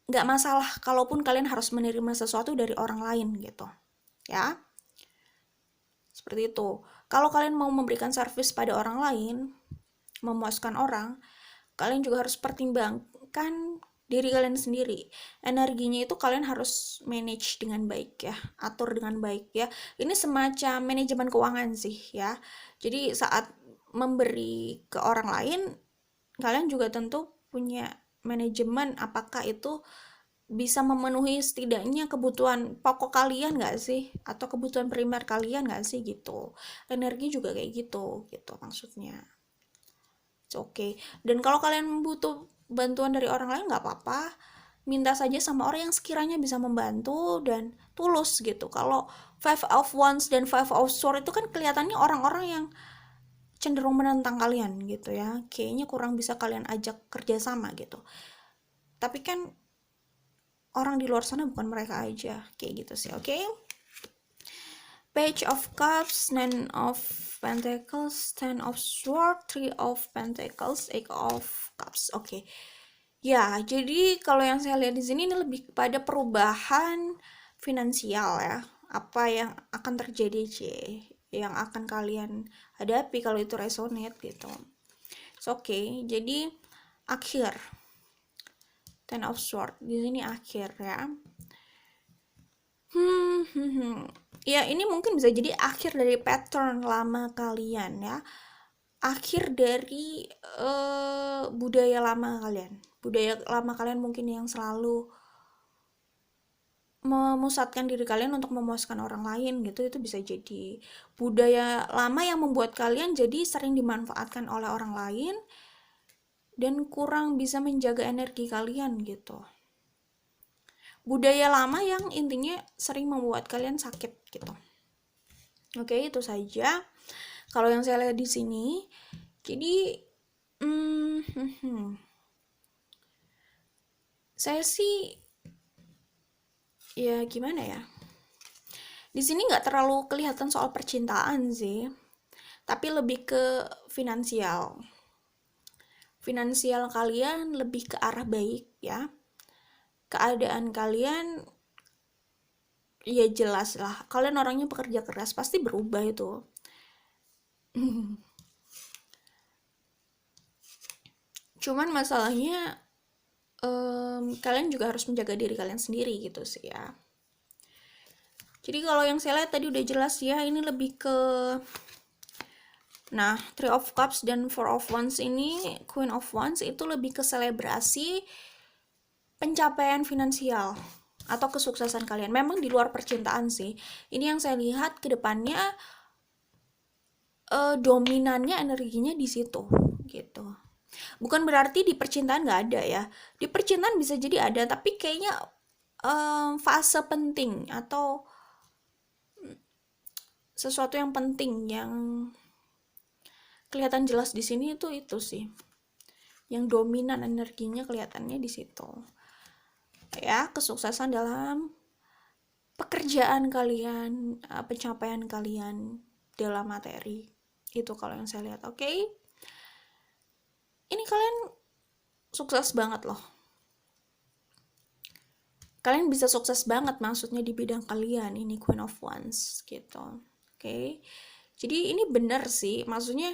nggak masalah kalaupun kalian harus menerima sesuatu dari orang lain gitu ya, seperti itu. Kalau kalian mau memberikan servis pada orang lain, memuaskan orang, kalian juga harus pertimbangkan diri kalian sendiri. Energinya itu kalian harus manage dengan baik ya, atur dengan baik ya. Ini semacam manajemen keuangan sih ya. Jadi saat memberi ke orang lain, kalian juga tentu punya manajemen apakah itu bisa memenuhi setidaknya kebutuhan pokok kalian nggak sih, atau kebutuhan primer kalian nggak sih gitu. Energi juga kayak gitu maksudnya. It's okay. Dan kalau kalian butuh bantuan dari orang lain nggak apa-apa, minta saja sama orang yang sekiranya bisa membantu dan tulus gitu. Kalau Five of Wands dan Five of Swords itu kan kelihatannya orang-orang yang cenderung menentang kalian gitu ya, kayaknya kurang bisa kalian ajak kerjasama gitu. Tapi kan orang di luar sana bukan mereka aja, kayak gitu sih. Oke. Page of Cups, Nine of Pentacles, Ten of Swords, Three of Pentacles, Eight of Cups. Oke. Ya, jadi kalau yang saya lihat di sini ini lebih kepada perubahan finansial ya. Apa yang akan terjadi, yang akan kalian hadapi kalau itu resonate gitu. Oke, jadi akhir. Ten of Swords di sini akhir ya. Ya, ini mungkin bisa jadi akhir dari pattern lama kalian ya. Akhir dari budaya lama kalian. Budaya lama kalian mungkin yang selalu memusatkan diri kalian untuk memuaskan orang lain gitu, itu bisa jadi budaya lama yang membuat kalian jadi sering dimanfaatkan oleh orang lain dan kurang bisa menjaga energi kalian gitu. Budaya lama yang intinya sering membuat kalian sakit gitu. Oke, itu saja kalau yang saya lihat di sini. Jadi saya sih ya gimana ya, di sini nggak terlalu kelihatan soal percintaan sih, tapi lebih ke finansial kalian lebih ke arah baik ya. Keadaan kalian ya jelas lah, kalian orangnya pekerja keras, pasti berubah itu. Cuman masalahnya kalian juga harus menjaga diri kalian sendiri gitu sih ya. Jadi kalau yang saya lihat tadi udah jelas ya, ini lebih ke Three of Cups dan Four of Wands ini, Queen of Wands itu lebih ke selebrasi pencapaian finansial atau kesuksesan kalian. Memang di luar percintaan sih. Ini yang saya lihat ke depannya dominannya energinya di situ gitu. Bukan berarti di percintaan nggak ada ya. Di percintaan bisa jadi ada, tapi kayaknya fase penting atau sesuatu yang penting yang kelihatan jelas di sini itu sih. Yang dominan energinya kelihatannya di situ. Ya, kesuksesan dalam pekerjaan kalian, pencapaian kalian dalam materi. Itu kalau yang saya lihat. Oke. Ini kalian sukses banget loh. Kalian bisa sukses banget maksudnya di bidang kalian. Ini Queen of Wands gitu. Oke. Jadi ini benar sih, maksudnya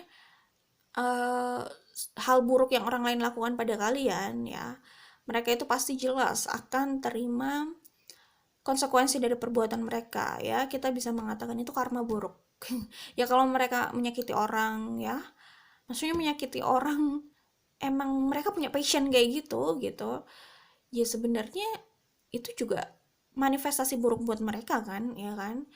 hal buruk yang orang lain lakukan pada kalian ya, mereka itu pasti jelas akan terima konsekuensi dari perbuatan mereka ya. Kita bisa mengatakan itu karma buruk. Ya kalau mereka menyakiti orang ya, maksudnya menyakiti orang, emang mereka punya passion kayak gitu ya, sebenarnya itu juga manifestasi buruk buat mereka kan, ya kan.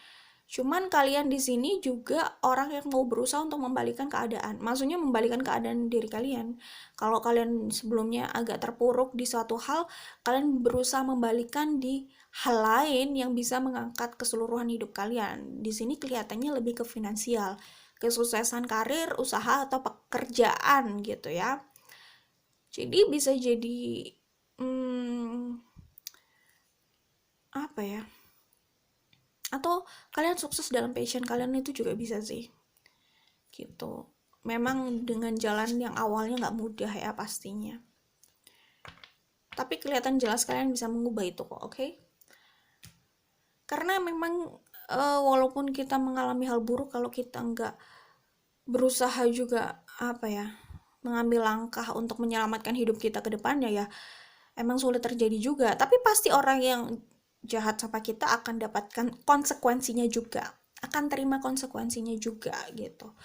Cuman kalian di sini juga orang yang mau berusaha untuk membalikan keadaan. Maksudnya membalikan keadaan diri kalian. Kalau kalian sebelumnya agak terpuruk di suatu hal, kalian berusaha membalikan di hal lain yang bisa mengangkat keseluruhan hidup kalian. Di sini kelihatannya lebih ke finansial, kesuksesan karir, usaha atau pekerjaan gitu ya. Jadi bisa jadi apa ya? Atau kalian sukses dalam passion kalian, itu juga bisa sih gitu. Memang dengan jalan yang awalnya nggak mudah ya pastinya, tapi kelihatan jelas kalian bisa mengubah itu kok. Oke. Karena memang walaupun kita mengalami hal buruk, kalau kita nggak berusaha juga mengambil langkah untuk menyelamatkan hidup kita ke depannya ya, emang sulit terjadi juga. Tapi pasti orang yang jahat sama kita akan dapatkan konsekuensinya juga, akan terima konsekuensinya juga gitu.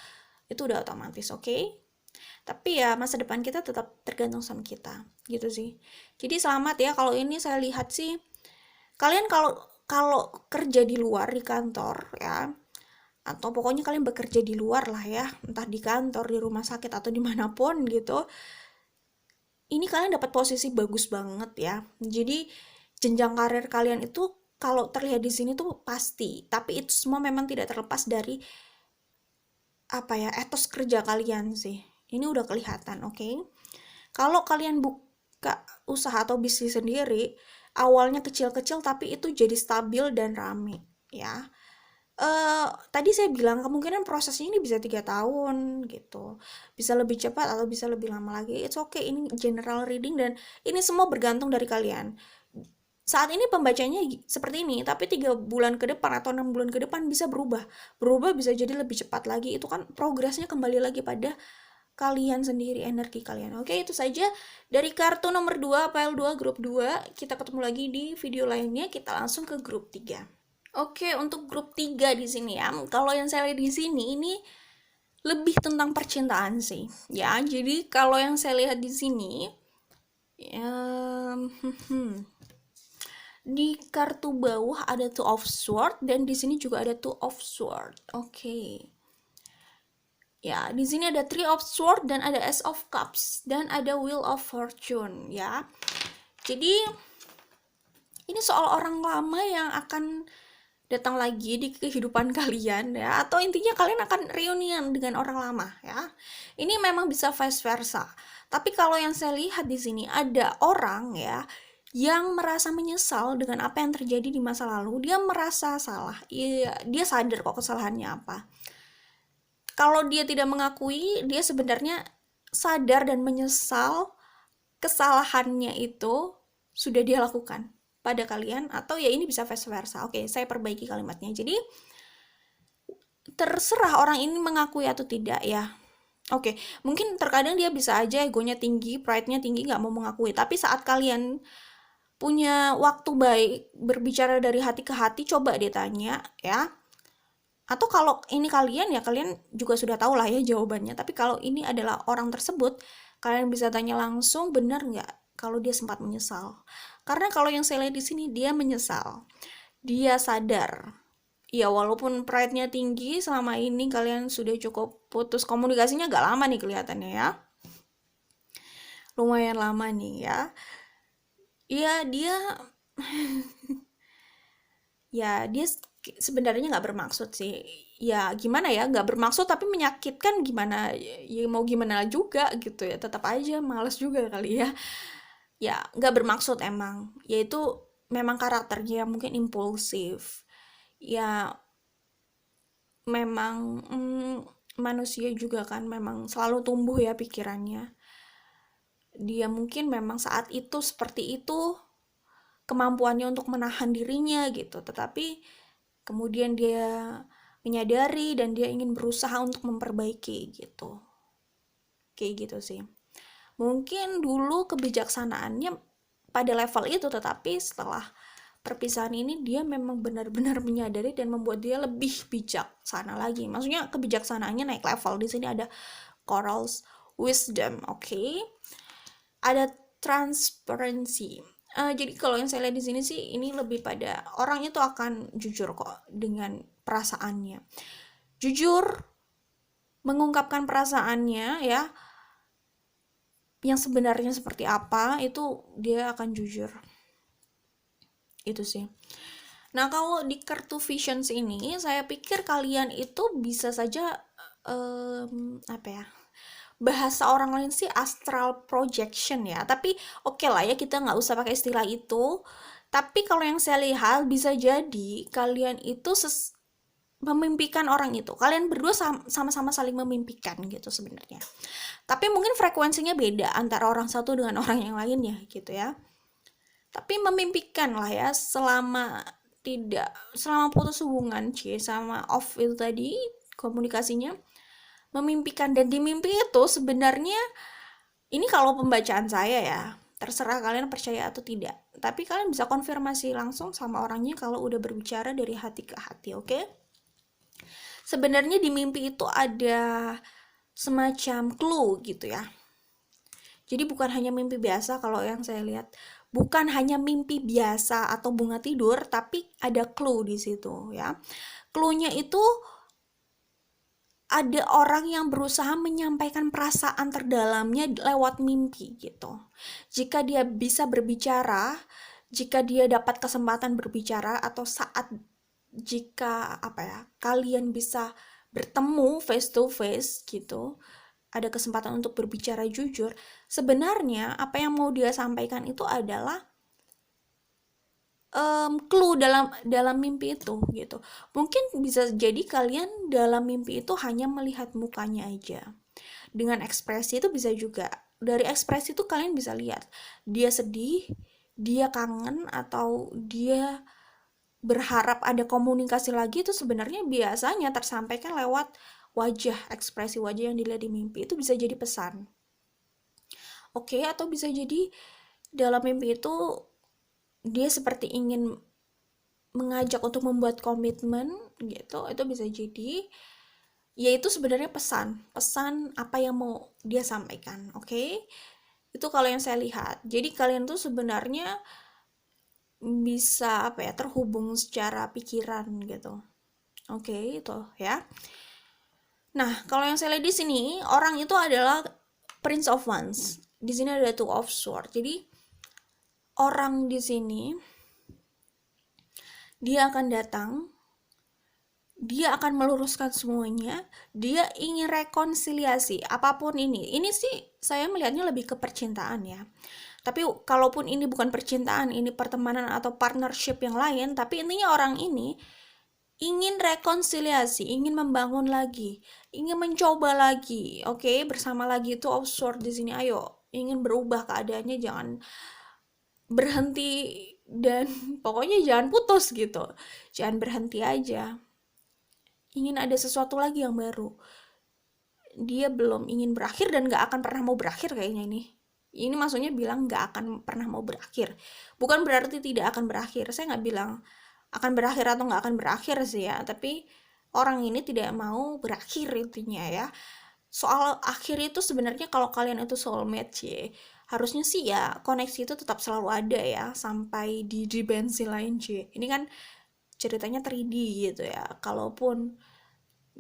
Itu udah otomatis. Oke. Tapi ya masa depan kita tetap tergantung sama kita gitu sih. Jadi selamat ya, kalau ini saya lihat sih kalian kalau kerja di luar, di kantor ya, atau pokoknya kalian bekerja di luar lah ya, entah di kantor, di rumah sakit, atau dimanapun gitu, ini kalian dapat posisi bagus banget ya. Jadi jenjang karir kalian itu kalau terlihat di sini tuh pasti, tapi itu semua memang tidak terlepas dari etos kerja kalian sih. Ini udah kelihatan, oke? Kalau kalian buka usaha atau bisnis sendiri, awalnya kecil-kecil tapi itu jadi stabil dan rame ya. Tadi saya bilang kemungkinan prosesnya ini bisa 3 tahun gitu, bisa lebih cepat atau bisa lebih lama lagi. It's okay, ini general reading dan ini semua bergantung dari kalian. Saat ini pembacanya seperti ini, tapi 3 bulan ke depan atau 6 bulan ke depan bisa berubah bisa jadi lebih cepat lagi. Itu kan progresnya kembali lagi pada kalian sendiri, energi kalian. Oke, itu saja dari kartu nomor 2, file 2, grup 2. Kita ketemu lagi di video lainnya, kita langsung ke grup 3. Oke, untuk grup 3 di sini ya. Kalau yang saya lihat di sini ini lebih tentang percintaan sih. Ya, jadi kalau yang saya lihat di sini di kartu bawah ada Two of Swords dan di sini juga ada Two of Swords. Oke. Ya, di sini ada Three of Swords dan ada Ace of Cups dan ada Wheel of Fortune ya. Jadi ini soal orang lama yang akan datang lagi di kehidupan kalian ya, atau intinya kalian akan reunian dengan orang lama ya. Ini memang bisa vice versa. Tapi kalau yang saya lihat di sini ada orang ya yang merasa menyesal dengan apa yang terjadi di masa lalu. Dia merasa salah. Dia sadar kok kesalahannya apa. Kalau dia tidak mengakui, dia sebenarnya sadar dan menyesal kesalahannya itu sudah dia lakukan pada kalian, atau ya ini bisa vice versa. Oke, saya perbaiki kalimatnya. Jadi terserah orang ini mengakui atau tidak ya. Oke, mungkin terkadang dia bisa aja egonya tinggi, pride-nya tinggi, nggak mau mengakui. Tapi saat kalian punya waktu baik berbicara dari hati ke hati, coba dia tanya ya. Atau kalau ini kalian ya, kalian juga sudah tahu lah ya jawabannya. Tapi kalau ini adalah orang tersebut, kalian bisa tanya langsung, benar nggak kalau dia sempat menyesal. Karena kalau yang saya lihat di sini, dia menyesal. Dia sadar. Ya, walaupun pride-nya tinggi, selama ini kalian sudah cukup putus komunikasinya agak lama nih kelihatannya ya. Lumayan lama nih ya. Ya, dia... ya, dia sebenarnya nggak bermaksud sih. Ya, gimana ya, nggak bermaksud tapi menyakitkan gimana. Ya, mau gimana juga gitu ya. Tetap aja males juga kali ya. Ya, nggak bermaksud emang. Yaitu memang karakternya mungkin impulsif. Ya, memang manusia juga kan memang selalu tumbuh ya pikirannya. Dia mungkin memang saat itu seperti itu kemampuannya untuk menahan dirinya gitu. Tetapi kemudian dia menyadari dan dia ingin berusaha untuk memperbaiki gitu. Kayak gitu sih. Mungkin dulu kebijaksanaannya pada level itu, tetapi setelah perpisahan ini dia memang benar-benar menyadari dan membuat dia lebih bijaksana lagi. Maksudnya kebijaksanaannya naik level. Di sini ada Corals Wisdom, oke? Ada Transparency. Jadi kalau yang saya lihat di sini sih ini lebih pada orang itu akan jujur kok dengan perasaannya. Jujur mengungkapkan perasaannya ya. Yang sebenarnya seperti apa itu dia akan jujur. Itu sih. Nah, kalau di kartu Visions ini saya pikir kalian itu bisa saja bahasa orang lain sih astral projection ya. Tapi oke lah ya, kita nggak usah pakai istilah itu. Tapi kalau yang saya lihat bisa jadi kalian itu memimpikan orang itu. Kalian berdua sama-sama saling memimpikan gitu sebenarnya. Tapi mungkin frekuensinya beda antara orang satu dengan orang yang lainnya gitu ya. Tapi memimpikan lah ya selama putus hubungan sama off itu tadi komunikasinya, memimpikan. Dan di mimpi itu sebenarnya ini kalau pembacaan saya ya, terserah kalian percaya atau tidak. Tapi kalian bisa konfirmasi langsung sama orangnya kalau udah berbicara dari hati ke hati, oke? Sebenarnya di mimpi itu ada semacam clue gitu ya. Jadi bukan hanya mimpi biasa kalau yang saya lihat. Bukan hanya mimpi biasa atau bunga tidur, tapi ada clue di situ ya. Clue-nya itu ada orang yang berusaha menyampaikan perasaan terdalamnya lewat mimpi gitu. Jika dia bisa berbicara, jika dia dapat kesempatan berbicara, atau saat jika apa ya, kalian bisa bertemu face to face gitu, ada kesempatan untuk berbicara jujur, sebenarnya apa yang mau dia sampaikan itu adalah clue dalam mimpi itu gitu. Mungkin bisa jadi kalian dalam mimpi itu hanya melihat mukanya aja. Dengan ekspresi itu bisa juga. Dari ekspresi itu kalian bisa lihat dia sedih, dia kangen, atau dia berharap ada komunikasi lagi. Itu sebenarnya biasanya tersampaikan lewat wajah, ekspresi wajah yang dilihat di mimpi. Itu bisa jadi pesan. Oke, atau bisa jadi dalam mimpi itu dia seperti ingin mengajak untuk membuat komitmen gitu. Itu bisa jadi yaitu sebenarnya pesan apa yang mau dia sampaikan. Oke, itu kalau yang saya lihat. Jadi kalian tuh sebenarnya bisa apa ya, terhubung secara pikiran gitu. Oke, itu ya. Nah, kalau yang saya lihat di sini, orang itu adalah Prince of Wands. Di sini ada Two of Swords. Jadi orang di sini dia akan datang, dia akan meluruskan semuanya, dia ingin rekonsiliasi apapun ini sih saya melihatnya lebih ke percintaan ya. Tapi kalaupun ini bukan percintaan, ini pertemanan atau partnership yang lain, tapi intinya orang ini ingin rekonsiliasi, ingin membangun lagi, ingin mencoba lagi, oke, bersama lagi. Itu of Swords di sini. Ayo, ingin berubah keadaannya, jangan berhenti, dan pokoknya jangan putus gitu, jangan berhenti aja, ingin ada sesuatu lagi yang baru. Dia belum ingin berakhir dan gak akan pernah mau berakhir kayaknya ini maksudnya bilang gak akan pernah mau berakhir, bukan berarti tidak akan berakhir. Saya gak bilang akan berakhir atau gak akan berakhir sih ya, tapi orang ini tidak mau berakhir intinya ya. Soal akhir itu sebenarnya kalau kalian itu soulmate sih, harusnya sih ya koneksi itu tetap selalu ada ya sampai di dimensi lain sih. Ini kan ceritanya 3D gitu ya. Kalaupun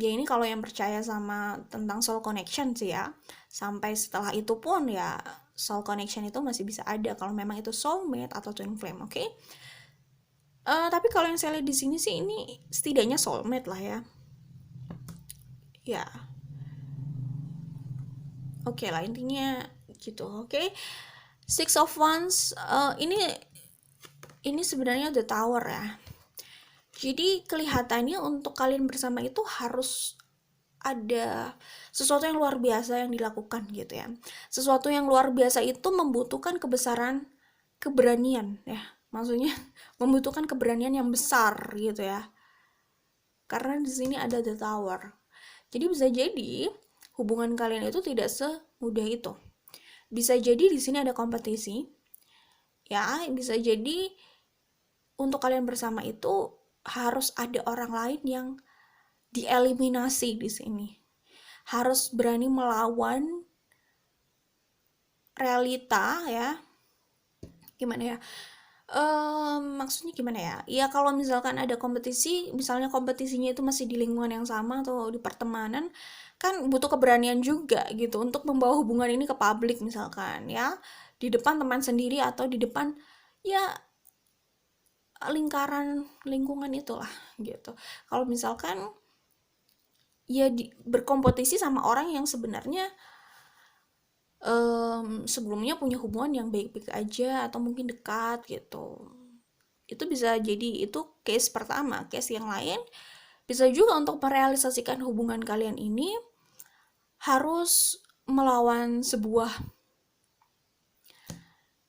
ya ini kalau yang percaya sama tentang soul connection sih ya, sampai setelah itu pun ya soul connection itu masih bisa ada kalau memang itu soulmate atau twin flame. Oke, tapi kalau yang saya lihat di sini sih ini setidaknya soulmate lah ya. Ya, oke lah intinya gitu. Oke, Six of Wands, ini sebenarnya the Tower ya. Jadi kelihatannya untuk kalian bersama itu harus ada sesuatu yang luar biasa yang dilakukan gitu ya. Sesuatu yang luar biasa itu membutuhkan keberanian ya. Maksudnya membutuhkan keberanian yang besar gitu ya. Karena di sini ada the Tower. Jadi bisa jadi hubungan kalian itu tidak semudah itu. Bisa jadi di sini ada kompetisi. Ya, bisa jadi untuk kalian bersama itu harus ada orang lain yang dieliminasi di sini. Harus berani melawan realita ya. Gimana ya? Maksudnya gimana ya? Ya kalau misalkan ada kompetisi, misalnya kompetisinya itu masih di lingkungan yang sama atau di pertemanan, kan butuh keberanian juga gitu untuk membawa hubungan ini ke publik misalkan ya. Di depan teman sendiri atau di depan ya lingkungan itulah gitu. Kalau misalkan ya berkompetisi sama orang yang sebenarnya sebelumnya punya hubungan yang baik-baik aja atau mungkin dekat gitu, itu bisa jadi itu case pertama. Case yang lain bisa juga untuk merealisasikan hubungan kalian ini harus melawan sebuah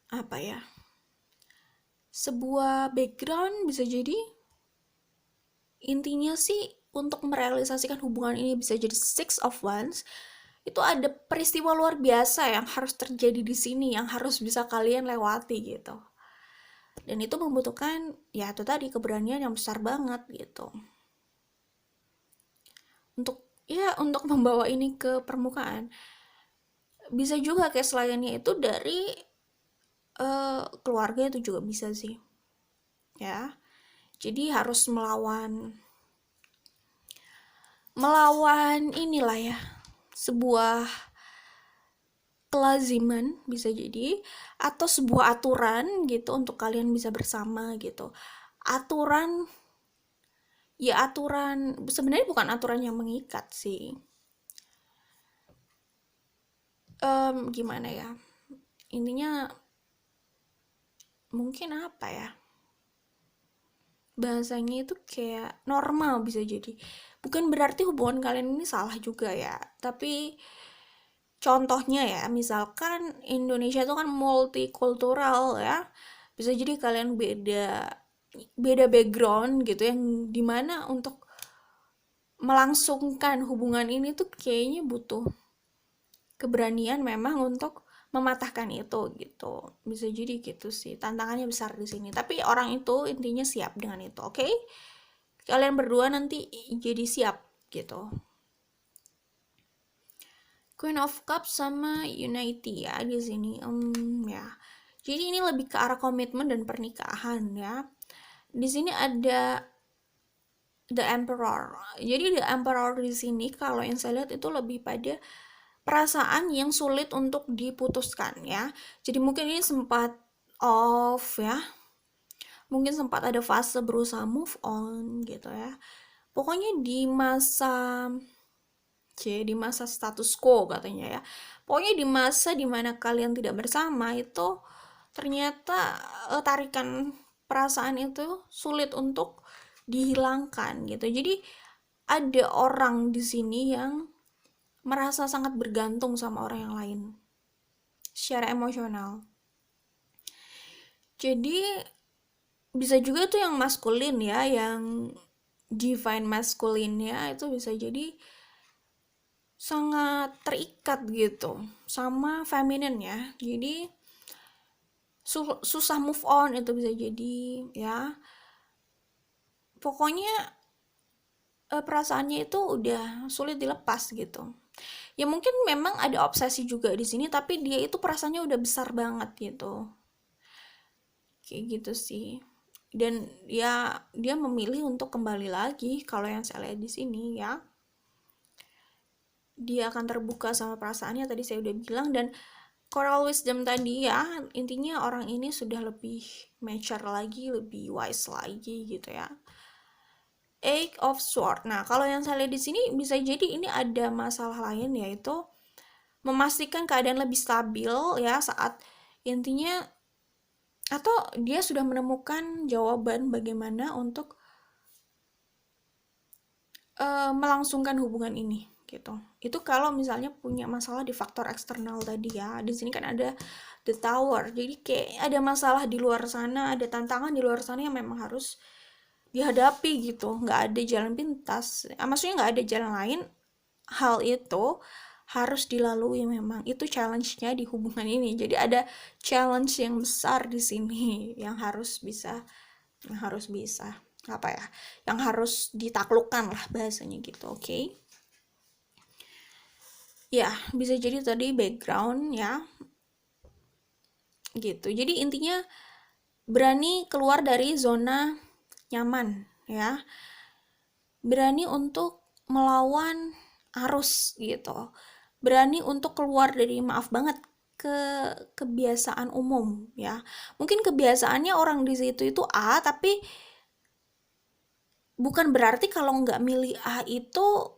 apa ya, sebuah background. Bisa jadi intinya sih untuk merealisasikan hubungan ini bisa jadi Six of Wands itu ada peristiwa luar biasa yang harus terjadi di sini, yang harus bisa kalian lewati gitu. Dan itu membutuhkan ya itu tadi keberanian yang besar banget gitu. Untuk membawa ini ke permukaan. Bisa juga kayak selainnya itu dari keluarga itu juga bisa sih. Ya. Jadi harus melawan melawan inilah ya, sebuah kelaziman bisa jadi, atau sebuah aturan gitu untuk kalian bisa bersama gitu. Aturan, ya aturan, sebenarnya bukan aturan yang mengikat sih. Gimana ya, intinya mungkin apa ya, bahasanya itu kayak normal bisa jadi. Bukan berarti hubungan kalian ini salah juga ya, tapi contohnya ya, misalkan Indonesia itu kan multikultural ya, bisa jadi kalian beda beda background gitu, yang dimana untuk melangsungkan hubungan ini tuh kayaknya butuh keberanian memang untuk mematahkan itu gitu. Bisa jadi gitu sih, tantangannya besar di sini, tapi orang itu intinya siap dengan itu. Oke, kalian berdua nanti jadi siap gitu. Queen of Cups sama Unity ya di sini. Ya. Jadi ini lebih ke arah komitmen dan pernikahan ya. Di sini ada The Emperor. Jadi The Emperor di sini kalau yang saya lihat itu lebih pada perasaan yang sulit untuk diputuskan ya. Jadi mungkin ini sempat off ya. Mungkin sempat ada fase berusaha move on gitu ya. Pokoknya di masa status quo katanya ya. Pokoknya di masa dimana kalian tidak bersama itu ternyata tarikan perasaan itu sulit untuk dihilangkan gitu. Jadi ada orang di sini yang merasa sangat bergantung sama orang yang lain secara emosional. Jadi bisa juga tuh yang maskulin ya, yang divine masculine-nya itu bisa jadi sangat terikat gitu sama feminine ya. Jadi susah move on itu bisa jadi ya. Pokoknya perasaannya itu udah sulit dilepas gitu. Ya mungkin memang ada obsesi juga di sini, tapi dia itu perasaannya udah besar banget gitu. Kayak gitu sih. Dan ya dia memilih untuk kembali lagi kalau yang saya lihat di sini ya. Dia akan terbuka sama perasaannya, tadi saya udah bilang. Dan Coral Wisdom tadi ya, intinya orang ini sudah lebih mature lagi, lebih wise lagi gitu ya. Eight of Swords. Nah, kalau yang saya lihat di sini bisa jadi ini ada masalah lain, yaitu memastikan keadaan lebih stabil ya saat intinya, atau dia sudah menemukan jawaban bagaimana untuk melangsungkan hubungan ini gitu. Itu kalau misalnya punya masalah di faktor eksternal tadi ya. Di sini kan ada The Tower. Jadi kayak ada masalah di luar sana, ada tantangan di luar sana yang memang harus dihadapi gitu. Nggak ada jalan pintas. Maksudnya nggak ada jalan lain. Hal itu harus dilalui memang. Itu challenge-nya di hubungan ini. Jadi ada challenge yang besar di sini yang harus bisa apa ya, yang harus ditaklukkan lah bahasanya gitu. Oke. Ya, bisa jadi tadi background ya gitu. Jadi intinya berani keluar dari zona nyaman ya, berani untuk melawan arus gitu, berani untuk keluar dari, maaf banget, kebiasaan umum ya. Mungkin kebiasaannya orang di situ itu A, tapi bukan berarti kalau nggak milih A itu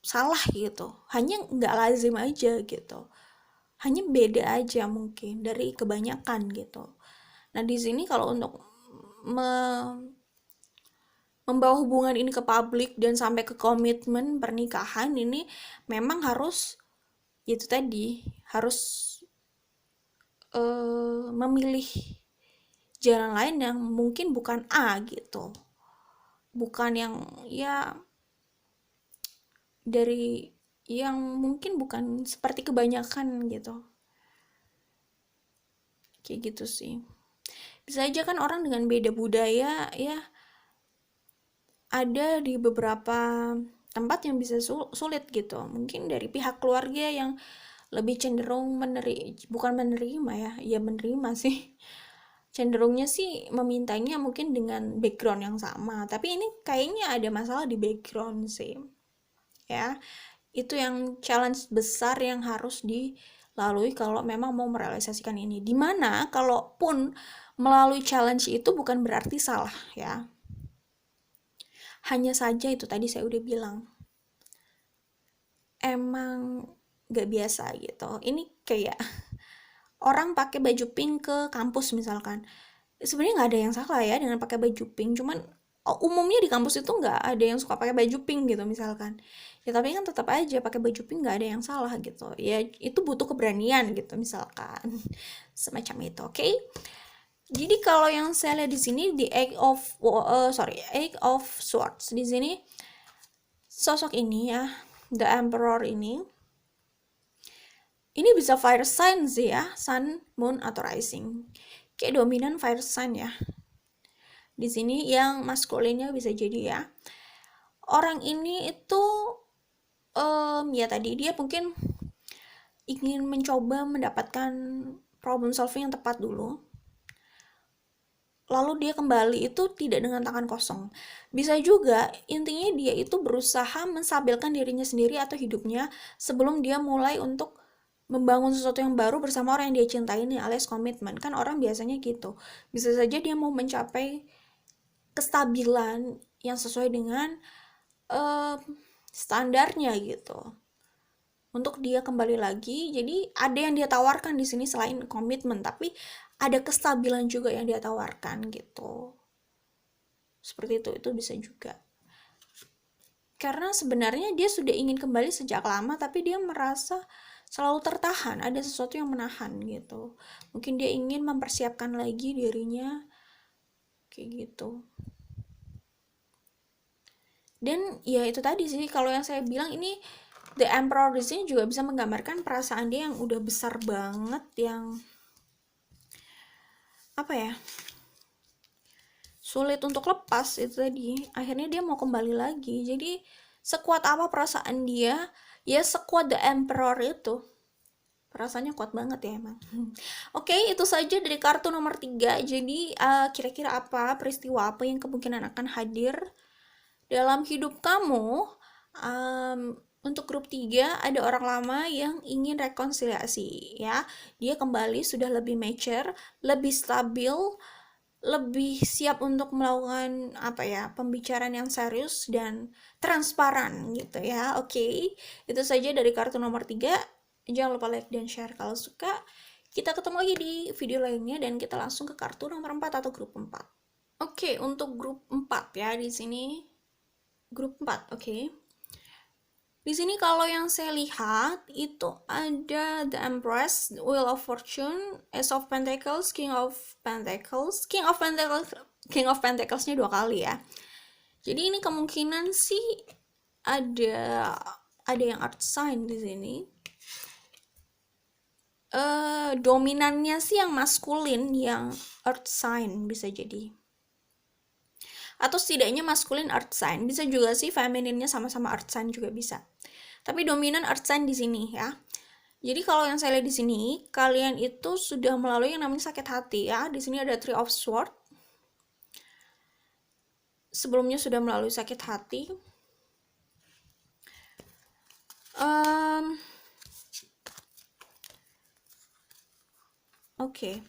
salah gitu. Hanya nggak lazim aja gitu. Hanya beda aja mungkin dari kebanyakan gitu. Nah di sini kalau untuk membawa hubungan ini ke publik dan sampai ke komitmen pernikahan ini memang harus itu tadi, harus memilih jalan lain yang mungkin bukan A gitu. Bukan yang ya dari yang mungkin bukan seperti kebanyakan gitu. Kayak gitu sih. Bisa aja kan orang dengan beda budaya ya, ada di beberapa tempat yang bisa sulit gitu. Mungkin dari pihak keluarga yang lebih cenderung bukan menerima ya menerima sih. Cenderungnya sih memintanya mungkin dengan background yang sama. Tapi ini kayaknya ada masalah di background sih. ya. Itu yang challenge besar yang harus dilalui kalau memang mau merealisasikan ini. Dimana kalaupun melalui challenge itu bukan berarti salah ya. Hanya saja itu tadi saya udah bilang, emang gak biasa gitu. Ini kayak orang pakai baju pink ke kampus misalkan. Sebenarnya nggak ada yang salah ya dengan pakai baju pink, cuman umumnya di kampus itu nggak ada yang suka pakai baju pink gitu misalkan. Ya tapi kan tetap aja pakai baju pink nggak ada yang salah gitu. Ya itu butuh keberanian gitu misalkan. Semacam itu, oke? Jadi kalau yang saya lihat di sini di Eight of Swords di sini sosok ini ya, The Emperor ini bisa fire sign sih ya, Sun, Moon atau Rising. Kayak dominan fire sign ya. Di sini yang maskulinnya bisa jadi ya. Orang ini itu ya tadi dia mungkin ingin mencoba mendapatkan problem solving yang tepat dulu. Lalu dia kembali itu tidak dengan tangan kosong. Bisa juga intinya dia itu berusaha menstabilkan dirinya sendiri atau hidupnya sebelum dia mulai untuk membangun sesuatu yang baru bersama orang yang dia cintai ini, alias komitmen. Kan orang biasanya gitu. Bisa saja dia mau mencapai kestabilan yang sesuai dengan standarnya gitu. Untuk dia kembali lagi, jadi ada yang dia tawarkan di sini selain komitmen, tapi ada kestabilan juga yang dia tawarkan gitu. Seperti itu bisa juga. Karena sebenarnya dia sudah ingin kembali sejak lama, tapi dia merasa selalu tertahan, ada sesuatu yang menahan gitu. Mungkin dia ingin mempersiapkan lagi dirinya, kayak gitu. Dan ya itu tadi sih, kalau yang saya bilang ini The Emperor di sini juga bisa menggambarkan perasaan dia yang udah besar banget, yang apa ya, sulit untuk lepas itu tadi. Akhirnya dia mau kembali lagi. Jadi sekuat apa perasaan dia, ya sekuat The Emperor itu. Perasaannya kuat banget ya emang. Oke, itu saja dari kartu nomor 3. Jadi kira-kira apa peristiwa apa yang kemungkinan akan hadir dalam hidup kamu. Untuk grup 3 ada orang lama yang ingin rekonsiliasi ya. Dia kembali sudah lebih mature, lebih stabil, lebih siap untuk melakukan apa ya, pembicaraan yang serius dan transparan gitu ya. Oke, itu saja dari kartu nomor 3. Jangan lupa like dan share kalau suka. Kita ketemu lagi di video lainnya dan kita langsung ke kartu nomor 4 atau grup 4. Oke, untuk grup 4 ya di sini. Grup 4, oke. Di sini kalau yang saya lihat itu ada The Empress, Wheel of Fortune, Ace of Pentacles, King of Pentacles. King of Pentacles-nya 2 kali ya. Jadi ini kemungkinan sih ada yang earth sign di sini. Dominannya sih yang maskulin, yang earth sign bisa jadi. Atau setidaknya maskulin earth sign, bisa juga sih femininnya sama-sama earth sign juga bisa. Tapi dominan earth sign di sini ya. Jadi kalau yang saya lihat di sini, kalian itu sudah melalui yang namanya sakit hati ya. Di sini ada Three of Swords. Sebelumnya sudah melalui sakit hati. Oke.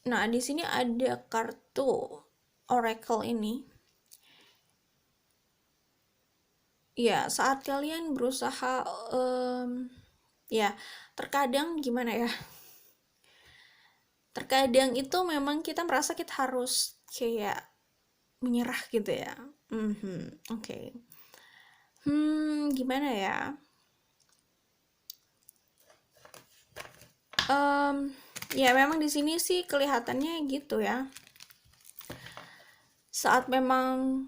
Nah, di sini ada kartu Oracle ini. Ya, saat kalian berusaha ya, terkadang gimana ya? Terkadang itu memang kita merasa kita harus kayak menyerah gitu ya. Oke. Gimana ya? Ya memang di sini sih kelihatannya gitu ya. Saat memang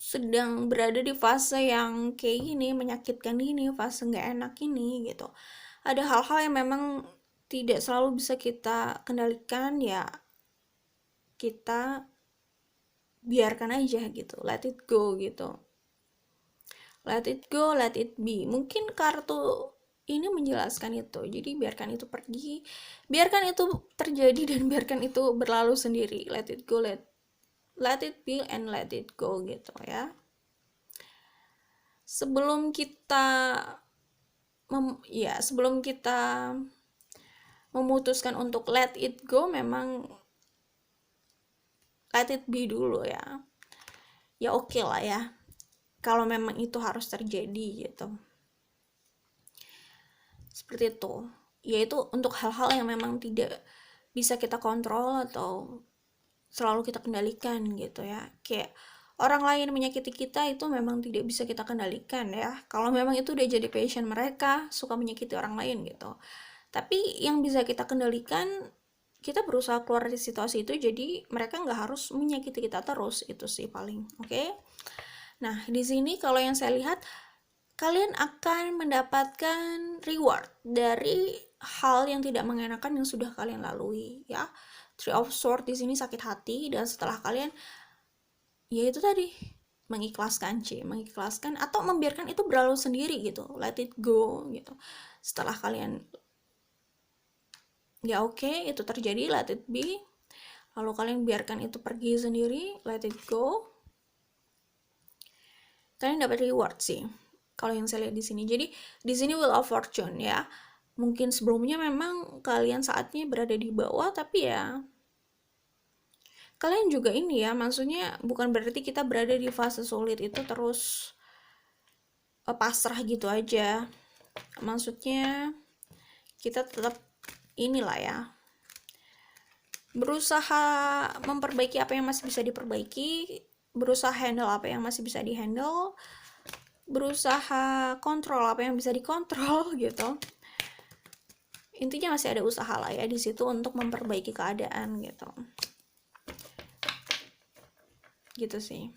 sedang berada di fase yang kayak gini, menyakitkan gini, fase nggak enak ini gitu. Ada hal-hal yang memang tidak selalu bisa kita kendalikan, ya kita biarkan aja gitu, let it go gitu. Let it go, let it be. Mungkin kartu ini menjelaskan itu. Jadi biarkan itu pergi, biarkan itu terjadi dan biarkan itu berlalu sendiri. Let it go, let it be and let it go gitu ya. sebelum kita sebelum kita memutuskan untuk let it go, memang let it be dulu ya. Ya oke lah ya, kalau memang itu harus terjadi gitu. Seperti itu. Yaitu untuk hal-hal yang memang tidak bisa kita kontrol atau selalu kita kendalikan gitu ya. Kayak orang lain menyakiti kita itu memang tidak bisa kita kendalikan ya. Kalau memang itu udah jadi passion mereka, suka menyakiti orang lain gitu. Tapi yang bisa kita kendalikan, kita berusaha keluar dari situasi itu, jadi mereka nggak harus menyakiti kita terus. Itu sih paling. Oke? Nah, di sini kalau yang saya lihat, kalian akan mendapatkan reward dari hal yang tidak mengenakan yang sudah kalian lalui ya. Three of Swords di sini sakit hati, dan setelah kalian ya itu tadi mengikhlaskan atau membiarkan itu berlalu sendiri gitu, let it go gitu. Setelah kalian ya oke, itu terjadi, let it be, lalu kalian biarkan itu pergi sendiri, let it go, kalian dapat reward sih kalau yang saya lihat di sini. Jadi di sini Wheel of Fortune ya. Mungkin sebelumnya memang kalian saatnya berada di bawah, tapi ya kalian juga ini ya, maksudnya bukan berarti kita berada di fase sulit itu terus pasrah gitu aja. Maksudnya kita tetap inilah ya, berusaha memperbaiki apa yang masih bisa diperbaiki, berusaha handle apa yang masih bisa dihandle, berusaha kontrol apa yang bisa dikontrol gitu. Intinya masih ada usaha lah ya di situ untuk memperbaiki keadaan gitu. Gitu sih.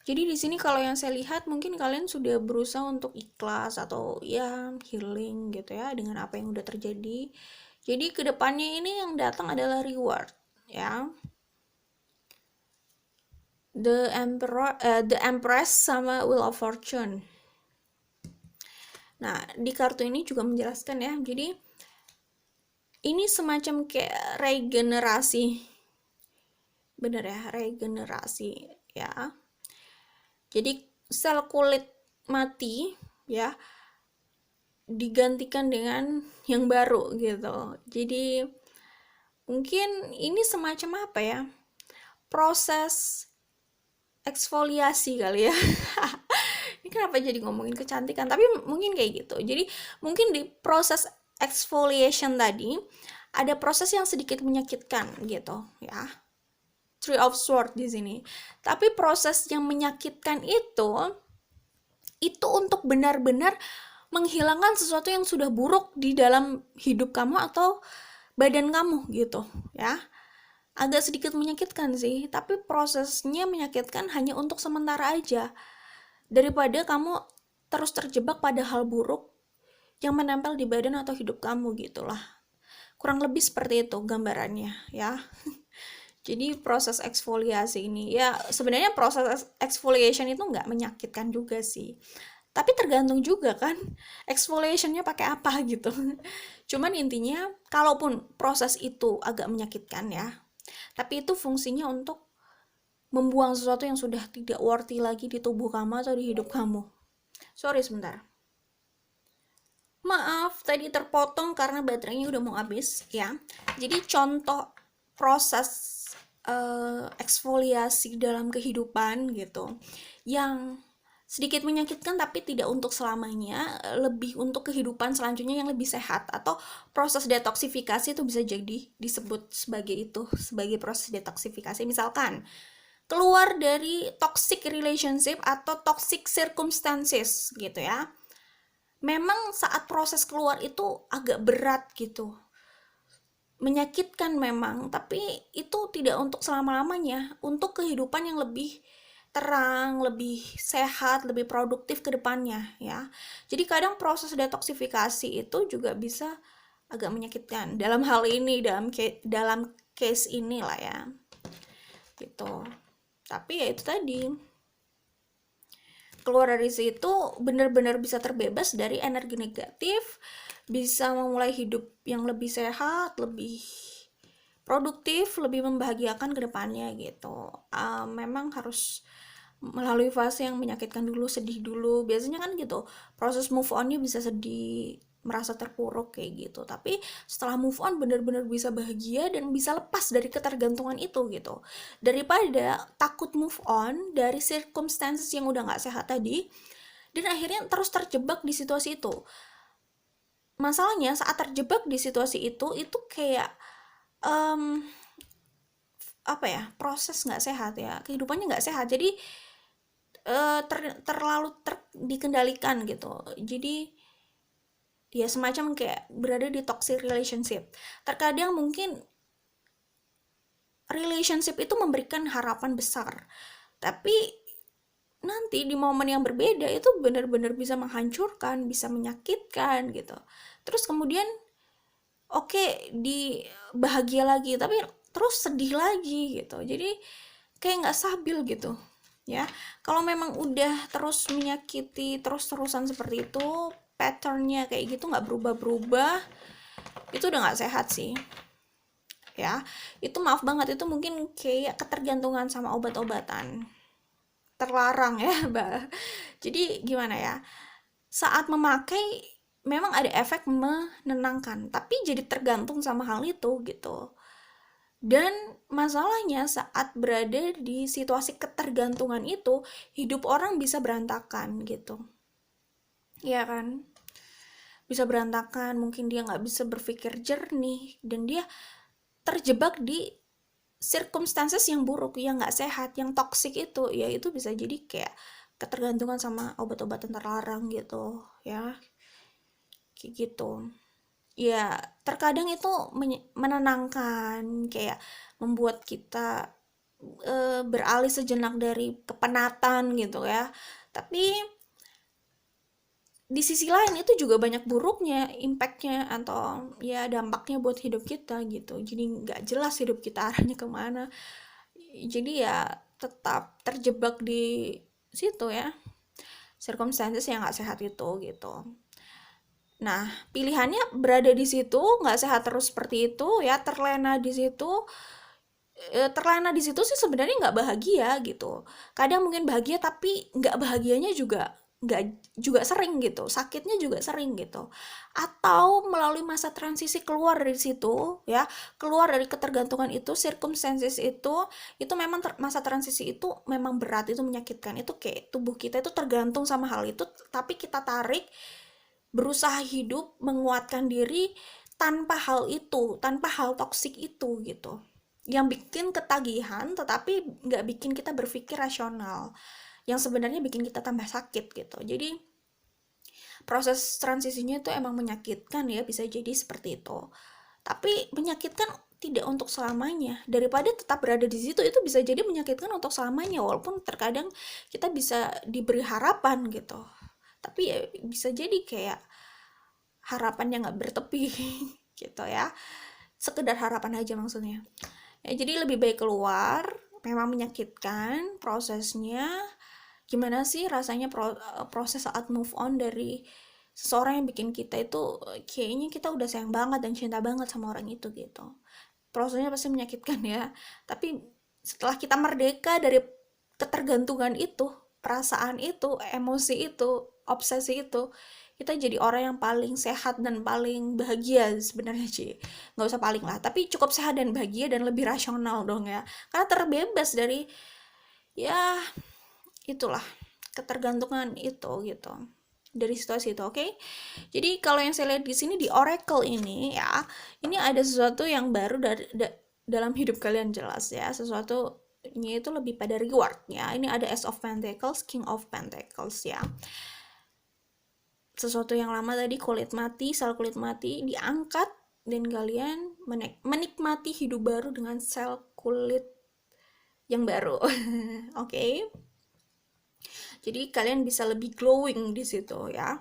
Jadi di sini kalau yang saya lihat, mungkin kalian sudah berusaha untuk ikhlas atau ya healing gitu ya dengan apa yang udah terjadi. Jadi kedepannya ini yang datang adalah reward ya. The Empress sama Wheel of Fortune. Nah, di kartu ini juga menjelaskan ya. Jadi ini semacam kayak regenerasi. Bener ya, regenerasi ya. Jadi sel kulit mati ya digantikan dengan yang baru gitu. Jadi mungkin ini semacam apa ya? Proses eksfoliasi kali ya. Ini kenapa jadi ngomongin kecantikan, tapi mungkin kayak gitu. Jadi mungkin di proses exfoliation tadi ada proses yang sedikit menyakitkan gitu ya. Three of Swords di sini. Tapi proses yang menyakitkan itu untuk benar-benar menghilangkan sesuatu yang sudah buruk di dalam hidup kamu atau badan kamu gitu ya. Agak sedikit menyakitkan sih, tapi prosesnya menyakitkan hanya untuk sementara aja, daripada kamu terus terjebak pada hal buruk yang menempel di badan atau hidup kamu gitulah. Kurang lebih seperti itu gambarannya ya. Jadi proses eksfoliasi ini ya, sebenarnya proses exfoliation itu nggak menyakitkan juga sih, tapi tergantung juga kan exfoliationnya pakai apa gitu. Cuman intinya kalaupun proses itu agak menyakitkan ya, tapi itu fungsinya untuk membuang sesuatu yang sudah tidak worthy lagi di tubuh kamu atau di hidup kamu. Sorry sebentar. Maaf, tadi terpotong karena baterainya udah mau habis ya. Jadi contoh proses eksfoliasi dalam kehidupan gitu yang sedikit menyakitkan tapi tidak untuk selamanya, lebih untuk kehidupan selanjutnya yang lebih sehat, atau proses detoksifikasi itu bisa jadi disebut sebagai proses detoksifikasi. Misalkan keluar dari toxic relationship atau toxic circumstances gitu ya, memang saat proses keluar itu agak berat gitu, menyakitkan memang, tapi itu tidak untuk selama-lamanya, untuk kehidupan yang lebih terang, lebih sehat, lebih produktif ke depannya ya. Jadi kadang proses detoksifikasi itu juga bisa agak menyakitkan. Dalam hal ini, dalam case ini lah ya. Gitu. Tapi ya itu tadi. Keluar dari situ benar-benar bisa terbebas dari energi negatif, bisa memulai hidup yang lebih sehat, lebih produktif, lebih membahagiakan ke depannya gitu. Memang harus melalui fase yang menyakitkan dulu, sedih dulu. Biasanya kan gitu, proses move on-nya bisa sedih, merasa terpuruk kayak gitu. Tapi setelah move on benar-benar bisa bahagia dan bisa lepas dari ketergantungan itu gitu. Daripada takut move on dari circumstances yang udah nggak sehat tadi, dan akhirnya terus terjebak di situasi itu. Masalahnya saat terjebak di situasi itu kayak um, apa ya, proses nggak sehat ya, kehidupannya nggak sehat. Jadi terlalu dikendalikan gitu. Jadi ya semacam kayak berada di toxic relationship. Terkadang mungkin relationship itu memberikan harapan besar, tapi nanti di momen yang berbeda itu benar-benar bisa menghancurkan, bisa menyakitkan gitu. Terus kemudian oke, di bahagia lagi, tapi terus sedih lagi gitu. Jadi kayak nggak stabil gitu ya. Kalau memang udah terus menyakiti terus-terusan seperti itu, patternnya kayak gitu nggak berubah-berubah, itu udah nggak sehat sih ya. Itu maaf banget, itu mungkin kayak ketergantungan sama obat-obatan terlarang ya mbak. Jadi gimana ya, saat memakai memang ada efek menenangkan, tapi jadi tergantung sama hal itu gitu. Dan masalahnya saat berada di situasi ketergantungan itu, hidup orang bisa berantakan gitu. Iya kan? Bisa berantakan, mungkin dia nggak bisa berpikir jernih, dan dia terjebak di circumstances yang buruk, yang nggak sehat, yang toxic itu. Ya itu bisa jadi kayak ketergantungan sama obat-obatan terlarang gitu ya. Kayak gitu. Ya terkadang itu menenangkan, kayak membuat kita beralih sejenak dari kepenatan gitu ya. Tapi di sisi lain itu juga banyak buruknya, impactnya atau ya dampaknya buat hidup kita gitu. Jadi nggak jelas hidup kita arahnya kemana. Jadi ya tetap terjebak di situ ya, circumstances yang nggak sehat itu gitu. Nah, pilihannya berada di situ, nggak sehat terus seperti itu ya, terlena di situ. Terlena di situ sih sebenarnya nggak bahagia gitu. Kadang mungkin bahagia tapi nggak bahagianya juga nggak juga sering gitu, sakitnya juga sering gitu. Atau melalui masa transisi keluar dari situ ya, keluar dari ketergantungan itu, circumstances itu memang masa transisi itu memang berat, itu menyakitkan, itu kayak tubuh kita itu tergantung sama hal itu, tapi kita tarik, berusaha hidup, menguatkan diri tanpa hal itu, tanpa hal toksik itu gitu. Yang bikin ketagihan tetapi nggak bikin kita berpikir rasional. Yang sebenarnya bikin kita tambah sakit gitu. Jadi proses transisinya itu emang menyakitkan ya, bisa jadi seperti itu. Tapi menyakitkan tidak untuk selamanya. Daripada tetap berada di situ, itu bisa jadi menyakitkan untuk selamanya, walaupun terkadang kita bisa diberi harapan gitu. Tapi ya bisa jadi kayak harapannya nggak bertepi gitu ya, sekedar harapan aja maksudnya ya. Jadi lebih baik keluar, memang menyakitkan prosesnya. Gimana sih rasanya proses saat move on dari seseorang yang bikin kita itu kayaknya kita udah sayang banget dan cinta banget sama orang itu gitu. Prosesnya pasti menyakitkan ya, tapi setelah kita merdeka dari ketergantungan itu, perasaan itu, emosi itu, obsesi itu, kita jadi orang yang paling sehat dan paling bahagia sebenarnya sih. Nggak usah paling lah, tapi cukup sehat dan bahagia dan lebih rasional dong ya, karena terbebas dari ya itulah ketergantungan itu gitu, dari situasi itu. Oke. Jadi kalau yang saya lihat di sini di Oracle ini ya, ini ada sesuatu yang baru dari dalam hidup kalian, jelas ya, sesuatu itu lebih pada reward ya. Ini ada Ace of Pentacles, King of Pentacles ya. Sesuatu yang lama tadi, kulit mati, sel kulit mati diangkat, dan kalian menikmati hidup baru dengan sel kulit yang baru. Oke. Jadi kalian bisa lebih glowing di situ ya.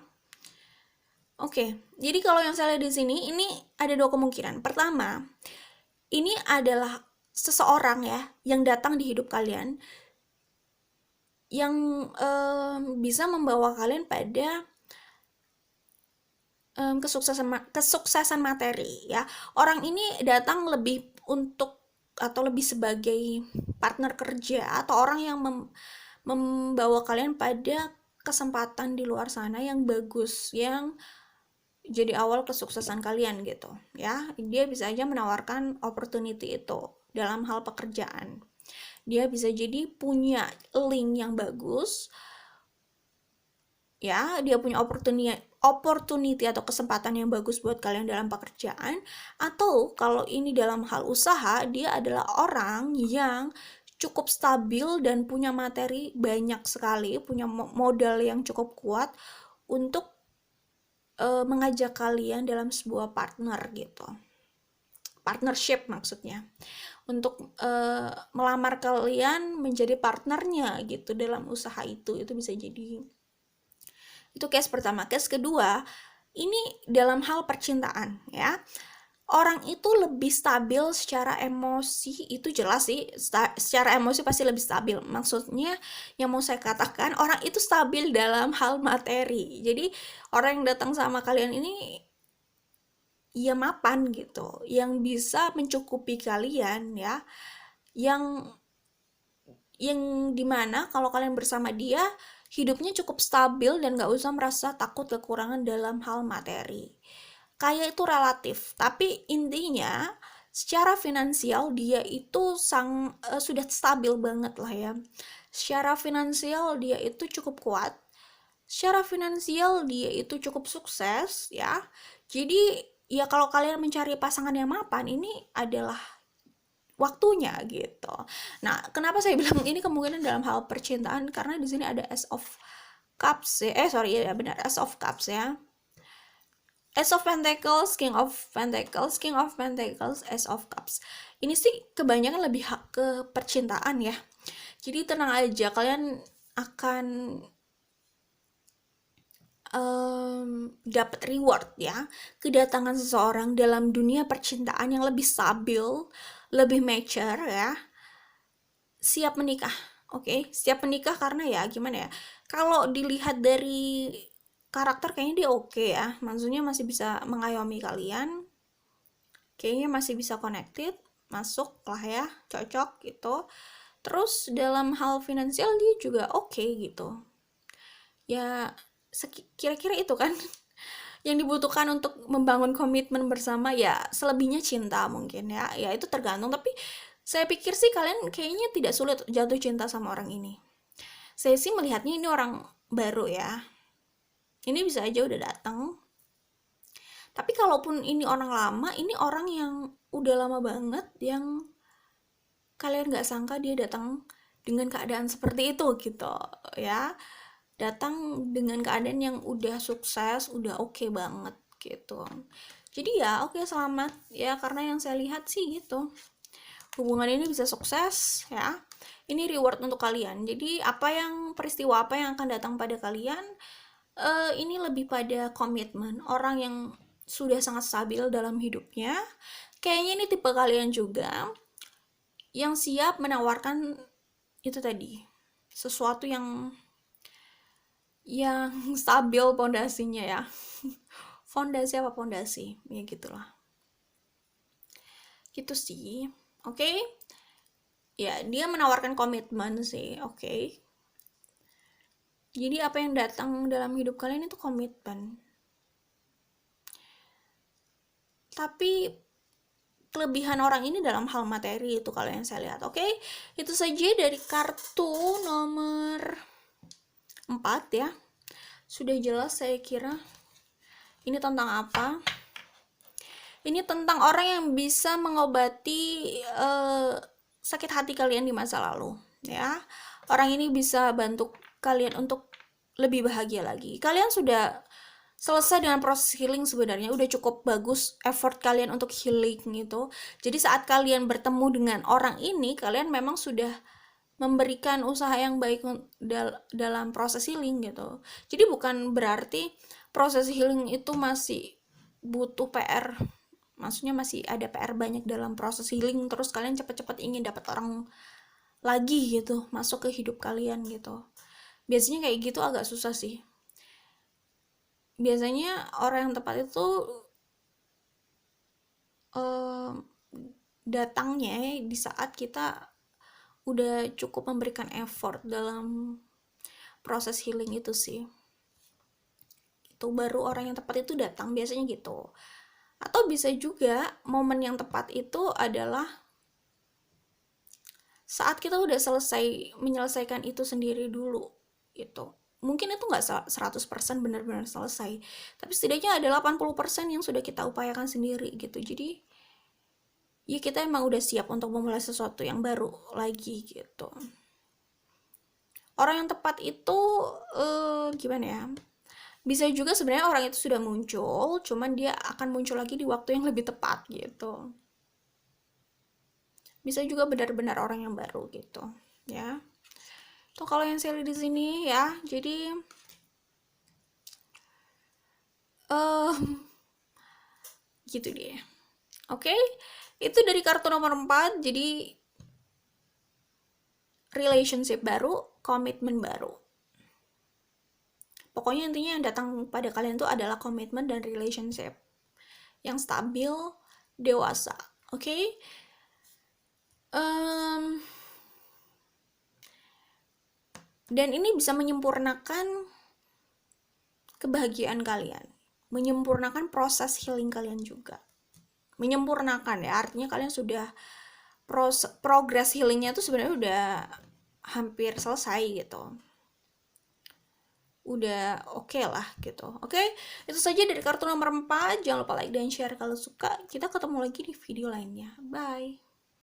Oke, jadi kalau yang saya lihat di sini, ini ada dua kemungkinan. Pertama, ini adalah seseorang ya yang datang di hidup kalian, yang bisa membawa kalian pada kesuksesan materi ya. Orang ini datang lebih untuk atau lebih sebagai partner kerja, atau orang yang membawa kalian pada kesempatan di luar sana yang bagus, yang jadi awal kesuksesan kalian gitu ya. Dia bisa aja menawarkan opportunity itu dalam hal pekerjaan. Dia bisa jadi punya link yang bagus ya, dia punya opportunity atau kesempatan yang bagus buat kalian dalam pekerjaan. Atau kalau ini dalam hal usaha, dia adalah orang yang cukup stabil dan punya materi banyak sekali, punya modal yang cukup kuat untuk mengajak kalian dalam sebuah partnership maksudnya, untuk melamar kalian menjadi partnernya gitu dalam usaha itu bisa jadi. Itu case pertama. Case kedua, ini dalam hal percintaan ya. Orang itu lebih stabil secara emosi, itu jelas sih, secara emosi pasti lebih stabil. Maksudnya yang mau saya katakan, orang itu stabil dalam hal materi. Jadi orang yang datang sama kalian ini ya mapan gitu, yang bisa mencukupi kalian ya, yang dimana kalau kalian bersama dia hidupnya cukup stabil dan gak usah merasa takut kekurangan dalam hal materi. Kaya itu relatif, tapi intinya secara finansial dia itu sudah stabil banget lah ya. Secara finansial dia itu cukup kuat. Secara finansial dia itu cukup sukses ya. Jadi ya kalau kalian mencari pasangan yang mapan, ini adalah waktunya gitu. Nah, kenapa saya bilang ini kemungkinan dalam hal percintaan? Karena di sini ada Ace of Cups ya. Ya benar, Ace of Cups ya. Ace of Pentacles, King of Pentacles, King of Pentacles, Ace of Cups. Ini sih kebanyakan lebih ke percintaan ya. Jadi tenang aja, kalian akan dapat reward ya. Kedatangan seseorang dalam dunia percintaan yang lebih stabil, lebih mature ya. Siap menikah. Oke, siap menikah karena ya gimana ya? Kalau dilihat dari karakter kayaknya dia oke ya, maksudnya masih bisa mengayomi kalian, kayaknya masih bisa connected, masuk lah ya, cocok gitu. Terus dalam hal finansial dia juga oke gitu ya, kira-kira itu kan yang dibutuhkan untuk membangun komitmen bersama ya. Selebihnya cinta mungkin ya, itu tergantung, tapi saya pikir sih kalian kayaknya tidak sulit jatuh cinta sama orang ini. Saya sih melihatnya ini orang baru ya, ini bisa aja udah datang. Tapi kalaupun ini orang lama, ini orang yang udah lama banget, yang kalian gak sangka dia datang dengan keadaan seperti itu gitu ya. Datang dengan keadaan yang udah sukses, udah oke banget gitu. Jadi ya oke, selamat ya, karena yang saya lihat sih gitu. Hubungan ini bisa sukses ya. Ini reward untuk kalian. Jadi peristiwa apa yang akan datang pada kalian, ini lebih pada komitmen. Orang yang sudah sangat stabil dalam hidupnya. Kayaknya ini tipe kalian juga yang siap menawarkan itu tadi, sesuatu yang stabil pondasinya ya. Fondasi apa pondasi? Ya gitulah. Gitu sih. Oke. Ya, dia menawarkan komitmen sih. Oke. Jadi apa yang datang dalam hidup kalian itu komitmen. Tapi kelebihan orang ini dalam hal materi itu kalau yang saya lihat. Oke. Itu saja dari kartu nomor 4 ya. Sudah jelas saya kira. Ini tentang apa? Ini tentang orang yang bisa mengobati sakit hati kalian di masa lalu ya. Orang ini bisa bantu kalian untuk lebih bahagia lagi. Kalian sudah selesai dengan proses healing sebenarnya, udah cukup bagus effort kalian untuk healing gitu. Jadi saat kalian bertemu dengan orang ini, kalian memang sudah memberikan usaha yang baik dalam proses healing gitu. Jadi bukan berarti proses healing itu masih butuh PR, maksudnya masih ada PR banyak dalam proses healing, terus kalian cepat-cepat ingin dapat orang lagi gitu masuk ke hidup kalian gitu. Biasanya kayak gitu agak susah sih. Biasanya orang yang tepat itu datangnya di saat kita udah cukup memberikan effort dalam proses healing itu sih. Itu baru orang yang tepat itu datang, biasanya gitu. Atau bisa juga momen yang tepat itu adalah saat kita udah selesai menyelesaikan itu sendiri dulu gitu. Mungkin itu nggak 100% benar-benar selesai, tapi setidaknya ada 80% yang sudah kita upayakan sendiri gitu. Jadi ya kita emang udah siap untuk memulai sesuatu yang baru lagi gitu. Orang yang tepat itu gimana ya, bisa juga sebenarnya orang itu sudah muncul, cuman dia akan muncul lagi di waktu yang lebih tepat gitu. Bisa juga benar-benar orang yang baru gitu ya. Tuh kalau yang saya lihat di sini ya, jadi gitu deh. Oke, itu dari kartu nomor 4. Jadi relationship baru, komitmen baru. Pokoknya intinya yang datang pada kalian tuh adalah komitmen dan relationship yang stabil, dewasa. Oke? Dan ini bisa menyempurnakan kebahagiaan kalian, menyempurnakan proses healing kalian juga. Menyempurnakan ya, artinya kalian sudah progress healingnya tuh sebenarnya udah hampir selesai gitu. Udah oke lah gitu. Oke, itu saja dari kartu nomor 4. Jangan lupa like dan share kalau suka. Kita ketemu lagi di video lainnya. Bye.